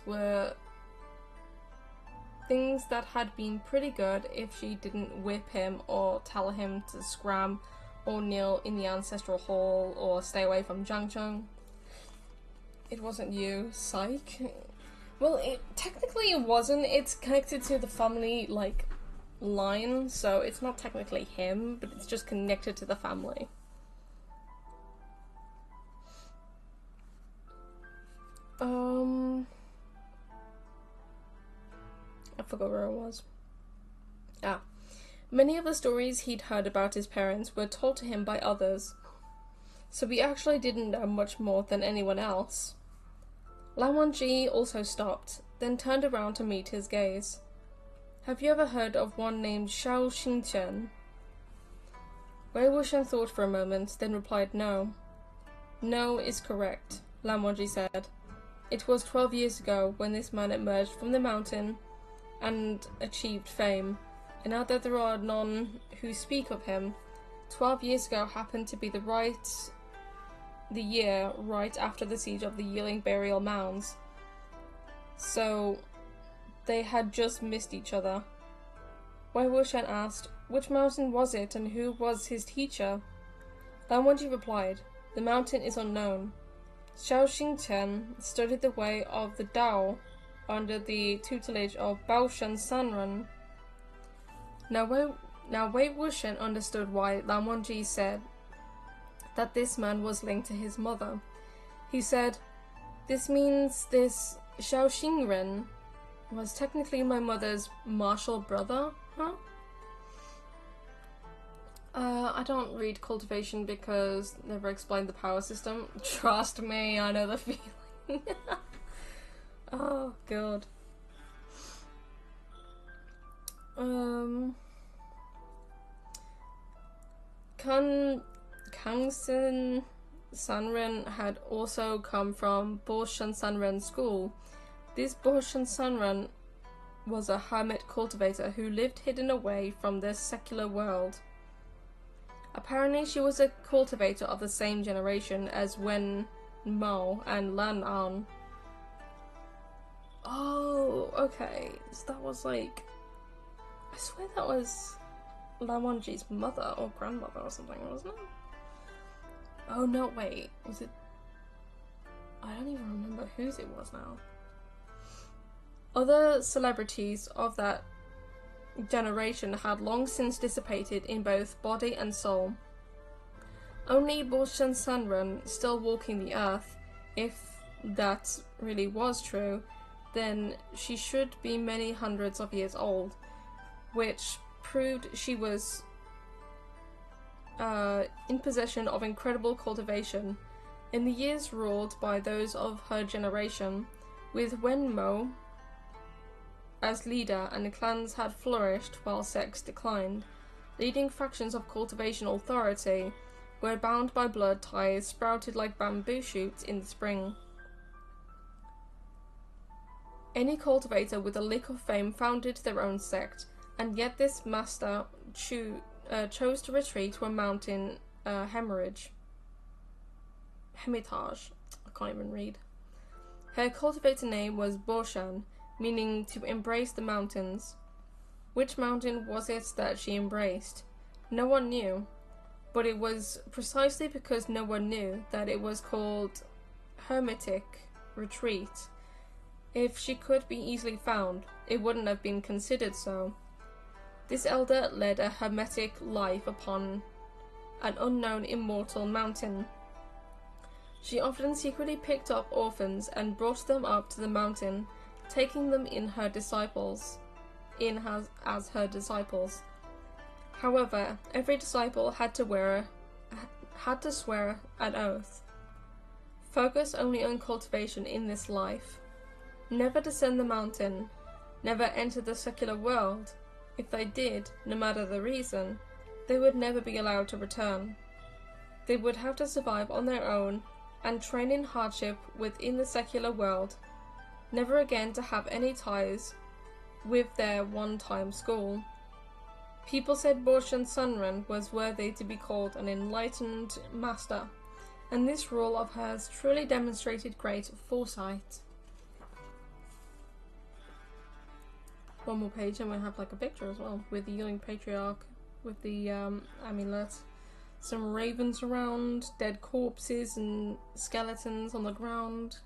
had been pretty good if she didn't whip him or tell him to scram or kneel in the ancestral hall or stay away from Zhangcheng. It wasn't you, psych. Well, technically it wasn't. It's connected to the family, like, line, so it's not technically him, but it's just connected to the family. I forgot where I was. Many of the stories he'd heard about his parents were told to him by others, so he actually didn't know much more than anyone else. Lan Wangji also stopped, then turned around to meet his gaze. "Have you ever heard of one named Xiao Xingchen?" Wei Wuxian thought for a moment, then replied no. "No is correct," Lan Wangji said. "It was 12 years ago when this man emerged from the mountain and achieved fame, and now that there are none who speak of him, 12 years ago happened to be the year right after the siege of the Yiling burial mounds. So they had just missed each other." Wei Wuxian asked, "Which mountain was it, and who was his teacher?" Lan Wangji replied, "The mountain is unknown. Xiao Xingchen studied the way of the Dao under the tutelage of Baoshan Sanren." Now Wei Wuxian understood why Lan Wangji said that this man was linked to his mother. He said, "This means this Xiao Xingren was technically my mother's martial brother, huh?" I don't read Cultivation because they never explained the power system. Trust me, I know the feeling. Oh, God. Kangsen Sanren had also come from Boshan Sanren School. This Boshan Sanren was a hermit cultivator who lived hidden away from the secular world. Apparently she was a cultivator of the same generation as Wen Mo and Lan An. Oh, okay. So that was like... I swear that was Lan Wangji's mother or grandmother or something, wasn't it? Oh no, wait. Was it... I don't even remember whose it was now. Other celebrities of that generation had long since dissipated in both body and soul. Only Boshan Sanren still walking the earth. If that really was true, then she should be many hundreds of years old, which proved she was in possession of incredible cultivation. In the years ruled by those of her generation, with Wenmo as leader, and the clans had flourished while sex declined. Leading factions of cultivation authority were bound by blood ties sprouted like bamboo shoots in the spring. Any cultivator with a lick of fame founded their own sect, and yet this master chose to retreat to a mountain hermitage. I can't even read. Her cultivator name was Boshan, meaning to embrace the mountains. Which mountain was it that she embraced? No one knew, but it was precisely because no one knew that it was called Hermitic Retreat. If she could be easily found, it wouldn't have been considered so. This elder led a hermetic life upon an unknown immortal mountain. She often secretly picked up orphans and brought them up to the mountain, taking them as her disciples. However, every disciple had to swear an oath. Focus only on cultivation in this life. Never descend the mountain. Never enter the secular world. If they did, no matter the reason, they would never be allowed to return. They would have to survive on their own and train in hardship within the secular world, never again to have any ties with their one-time school. People said Boshan Sanren was worthy to be called an enlightened master, and this rule of hers truly demonstrated great foresight. One more page and we have like a picture as well, with the young patriarch, with the amulet. Some ravens around, dead corpses and skeletons on the ground.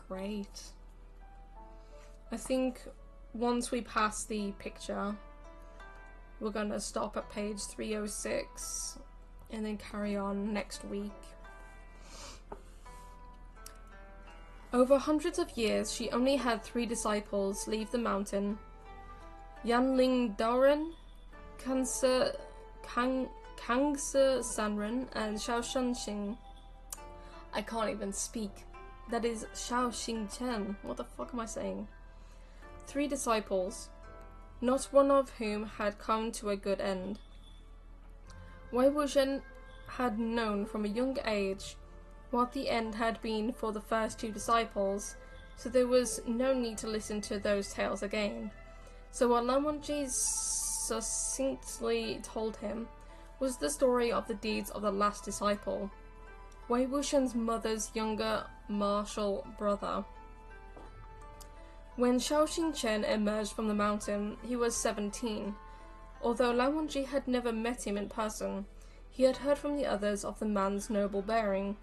Great. I think once we pass the picture, we're gonna stop at page 306 and then carry on next week. Over hundreds of years, she only had 3 disciples leave the mountain: Yanling Daoren, Kangse Sanren, and Xiaoshanxing. I can't even speak. That is Xiaoxingchen. What the fuck am I saying? 3 disciples, not one of whom had come to a good end. Wei Wuxian had known from a young age what the end had been for the first 2 disciples, so there was no need to listen to those tales again. So what Lan Wangji succinctly told him was the story of the deeds of the last disciple, Wei Wuxian's mother's younger martial brother. When Xiaoxingchen emerged from the mountain, he was 17. Although Lan Wangji had never met him in person, he had heard from the others of the man's noble bearing.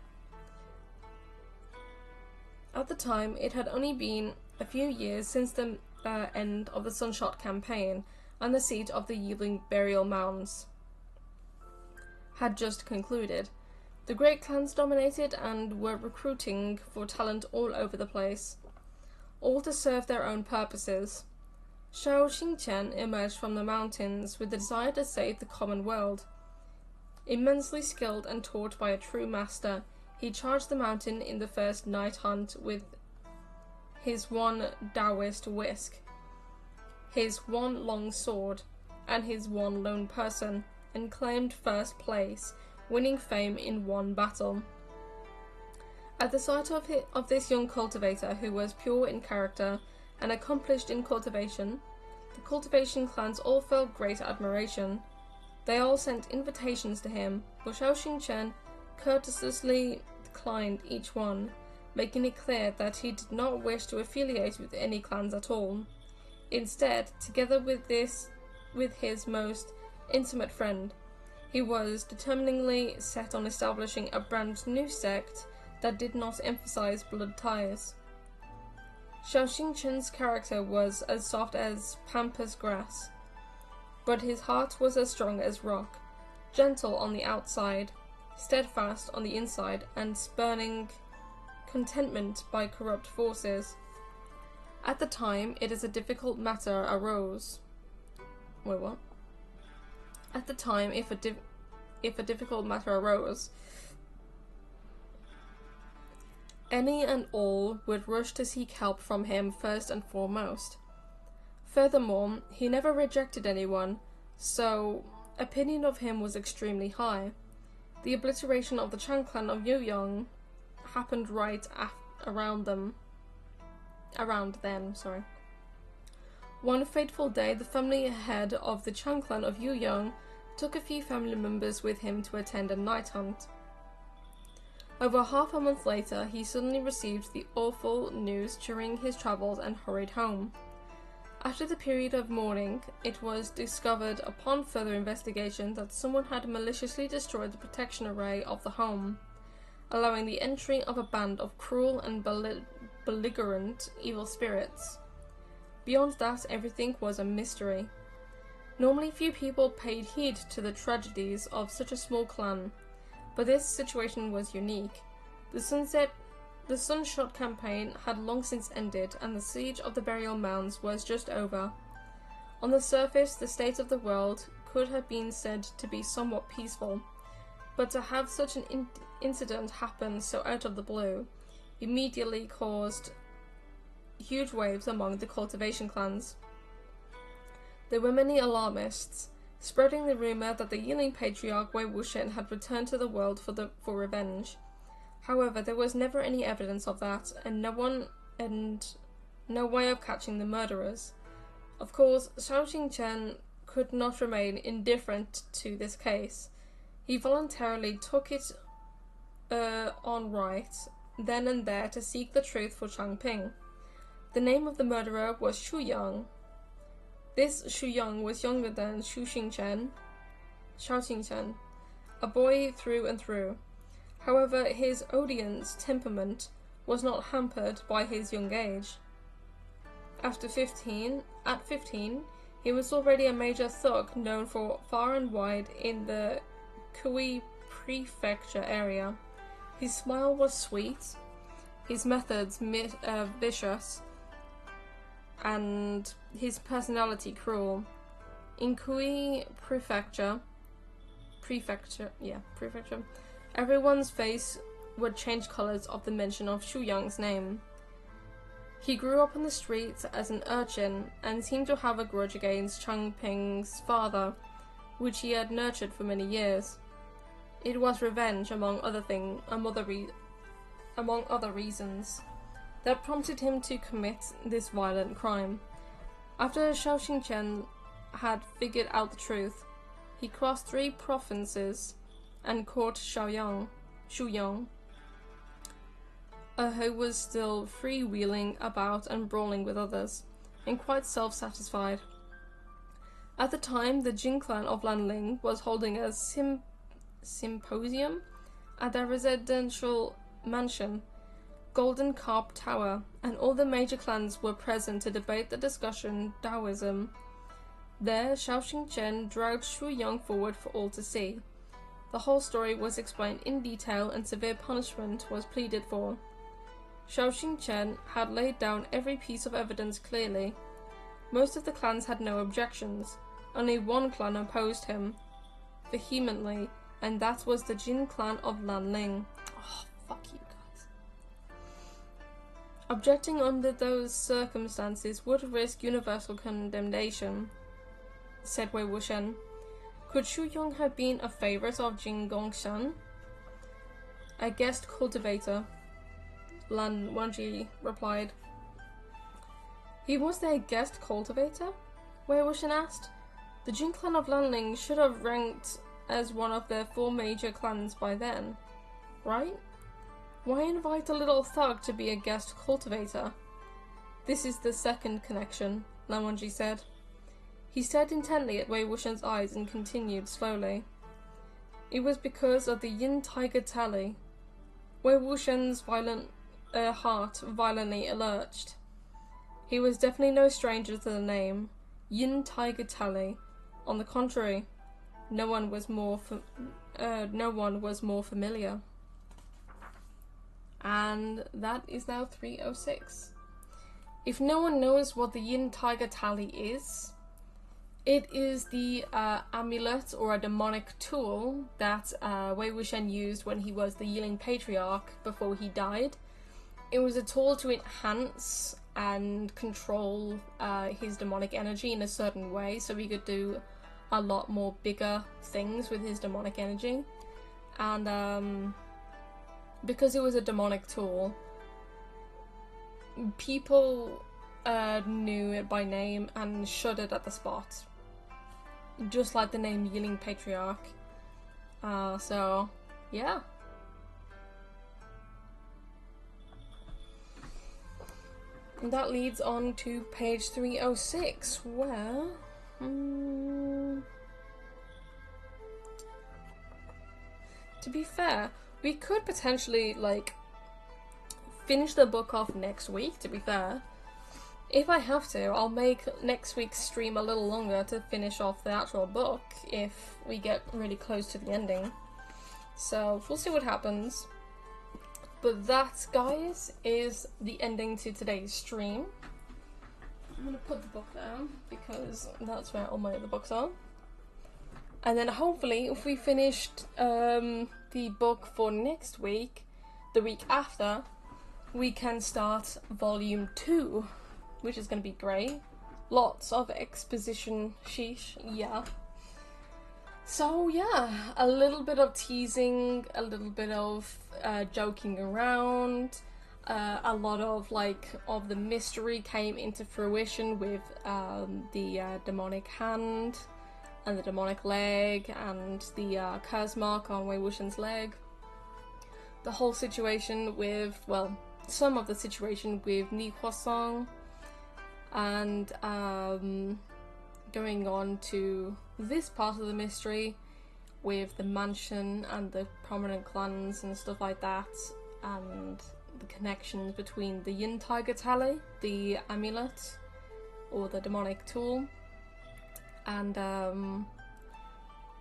At the time, it had only been a few years since the end of the Sunshot campaign, and the siege of the Yiling burial mounds had just concluded. The great clans dominated and were recruiting for talent all over the place, all to serve their own purposes. Xiaoxingchen emerged from the mountains with the desire to save the common world. Immensely skilled and taught by a true master, he charged the mountain in the first night hunt with his one Taoist whisk, his one long sword, and his one lone person, and claimed first place, winning fame in one battle. At the sight of this young cultivator who was pure in character and accomplished in cultivation, the cultivation clans all felt great admiration. They all sent invitations to him, but Xiao Xingchen courteously declined each one, making it clear that he did not wish to affiliate with any clans at all. Instead, together with his most intimate friend, he was determiningly set on establishing a brand new sect that did not emphasize blood ties. Xiao Xingchen's character was as soft as pampas grass, but his heart was as strong as rock, gentle on the outside, steadfast on the inside, and spurning contentment by corrupt forces. At the time, if a difficult matter arose, any and all would rush to seek help from him first and foremost. Furthermore, he never rejected anyone, so opinion of him was extremely high. The obliteration of the Chang clan of Youyang happened around then. One fateful day, the family head of the Chang clan of Youyang took a few family members with him to attend a night hunt. Over half a month later, he suddenly received the awful news during his travels and hurried home. After the period of mourning, it was discovered upon further investigation that someone had maliciously destroyed the protection array of the home, allowing the entry of a band of cruel and belligerent evil spirits. Beyond that, everything was a mystery. Normally, few people paid heed to the tragedies of such a small clan, but this situation was unique. The Sunshot campaign had long since ended, and the siege of the burial mounds was just over. On the surface, the state of the world could have been said to be somewhat peaceful, but to have such an incident happen so out of the blue immediately caused huge waves among the cultivation clans. There were many alarmists, spreading the rumor that the Yiling patriarch Wei Wuxian had returned to the world for revenge. However, there was never any evidence of that, and no way of catching the murderers. Of course, Xiao Xingchen could not remain indifferent to this case. He voluntarily took it on right then and there to seek the truth for Changping. The name of the murderer was Shu Yang. This Shu Yang was younger than Xiao Xingchen, a boy through and through. However, his odious temperament was not hampered by his young age. At 15, he was already a major thug known for far and wide in the Kui prefecture area. His smile was sweet, his methods vicious, and his personality cruel. In Kui prefecture, everyone's face would change colors of the mention of Shu Yang's name. He grew up on the streets as an urchin and seemed to have a grudge against Changping's father, which he had nurtured for many years. It was revenge, among other reasons, that prompted him to commit this violent crime. After Xiao Xingchen had figured out the truth, he crossed 3 provinces and caught Shu Yang, who was still freewheeling about and brawling with others, and quite self-satisfied. At the time, the Jin clan of Lanling was holding a symposium at their residential mansion, Golden Carp Tower, and all the major clans were present to debate the discussion Taoism. There, Xiao Xingchen dragged Shu Yang forward for all to see. The whole story was explained in detail and severe punishment was pleaded for. Xiao Xingchen had laid down every piece of evidence clearly. Most of the clans had no objections. Only one clan opposed him vehemently, and that was the Jin clan of Lanling. Oh, fuck you guys. Objecting under those circumstances would risk universal condemnation, said Wei Wuxian. Could Shu Yong have been a favorite of Jin Gongshan? A guest cultivator, Lan Wangji replied. He was their guest cultivator? Wei Wuxian asked. The Jin clan of Lanling should have ranked as one of their 4 major clans by then, right? Why invite a little thug to be a guest cultivator? This is the second connection, Lan Wangji said. He stared intently at Wei Wuxian's eyes and continued slowly. It was because of the Yin Tiger tally. Wei Wuxian's heart violently lurched. He was definitely no stranger to the name, Yin Tiger tally. On the contrary, no one was more familiar. And that is now 306. If no one knows what the Yin Tiger tally is, it is the amulet or a demonic tool that Wei Wuxian used when he was the Yiling Patriarch before he died. It was a tool to enhance and control his demonic energy in a certain way, so he could do a lot more bigger things with his demonic energy. And because it was a demonic tool, people knew it by name and shuddered at the spot. Just like the name Yiling Patriarch. So, yeah. And that leads on to page 306, where... to be fair, we could potentially, like, finish the book off next week, to be fair. If I have to, I'll make next week's stream a little longer to finish off the actual book if we get really close to the ending. So, we'll see what happens. But that, guys, is the ending to today's stream. I'm gonna put the book down because that's where all my other books are. And then hopefully, if we finished the book for next week, the week after, we can start volume 2, which is going to be great. Lots of exposition, sheesh, yeah. So yeah, a little bit of teasing, a little bit of joking around, a lot of of the mystery came into fruition with the demonic hand and the demonic leg and the curse mark on Wei Wuxian's leg. The whole situation with, well, some of the situation with Ni Huasong, and going on to this part of the mystery with the mansion and the prominent clans and stuff like that, and the connections between the Yin Tiger tally, the amulet, or the demonic tool, and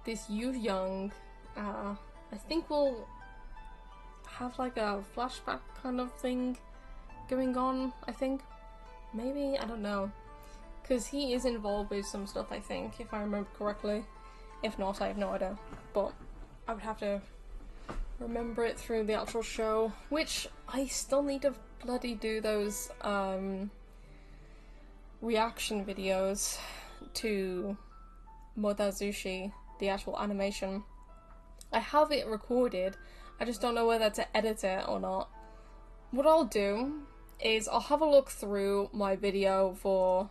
this Yu Young. I think we'll have like a flashback kind of thing going on, I think. Maybe, I don't know. Because he is involved with some stuff, I think, if I remember correctly. If not, I have no idea. But I would have to remember it through the actual show, which I still need to bloody do those reaction videos to Modazushi, the actual animation. I have it recorded, I just don't know whether to edit it or not. What I'll do is I'll have a look through my video for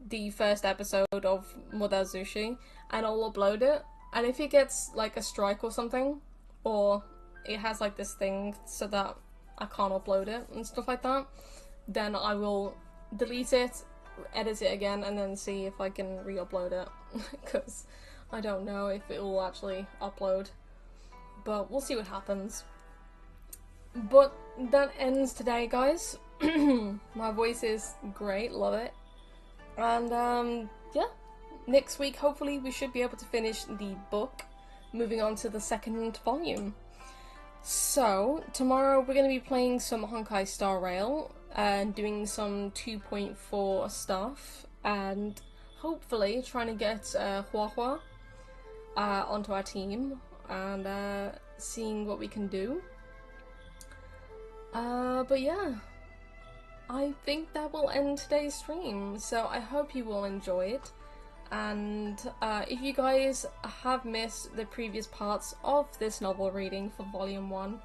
the first episode of Modazushi and I'll upload it, and if it gets like a strike or something, or it has like this thing so that I can't upload it and stuff like that, then I will delete it, edit it again, and then see if I can re-upload it, because I don't know if it will actually upload, but we'll see what happens. But that ends today, guys. My voice is great, love it. And yeah, next week hopefully we should be able to finish the book, moving on to the second volume. So tomorrow we're going to be playing some Honkai Star Rail and doing some 2.4 stuff, and hopefully trying to get Hua Hua onto our team, and seeing what we can do. But yeah, I think that will end today's stream, so I hope you will enjoy it. And if you guys have missed the previous parts of this novel reading for Volume 1,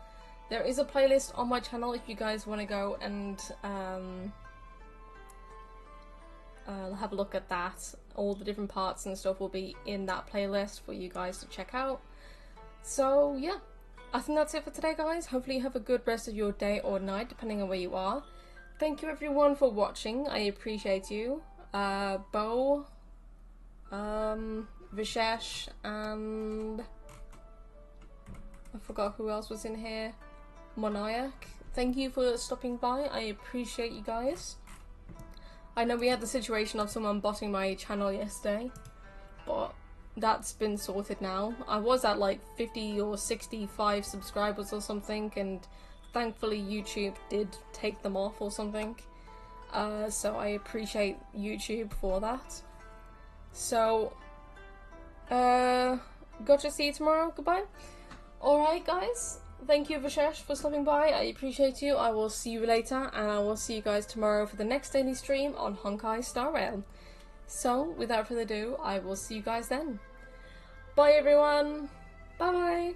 there is a playlist on my channel if you guys want to go and have a look at that. All the different parts and stuff will be in that playlist for you guys to check out. So yeah, I think that's it for today, guys. Hopefully you have a good rest of your day or night, depending on where you are. Thank you everyone for watching. I appreciate you. Bo, Vishesh, and I forgot who else was in here. Monayak. Thank you for stopping by. I appreciate you guys. I know we had the situation of someone botting my channel yesterday, but that's been sorted now. I was at like 50 or 65 subscribers or something, and thankfully YouTube did take them off or something. So I appreciate YouTube for that. So, gotcha, see you tomorrow. Goodbye. Alright guys, thank you Vishesh for stopping by. I appreciate you. I will see you later, and I will see you guys tomorrow for the next daily stream on Honkai Star Rail. So, without further ado, I will see you guys then. Bye everyone. Bye bye.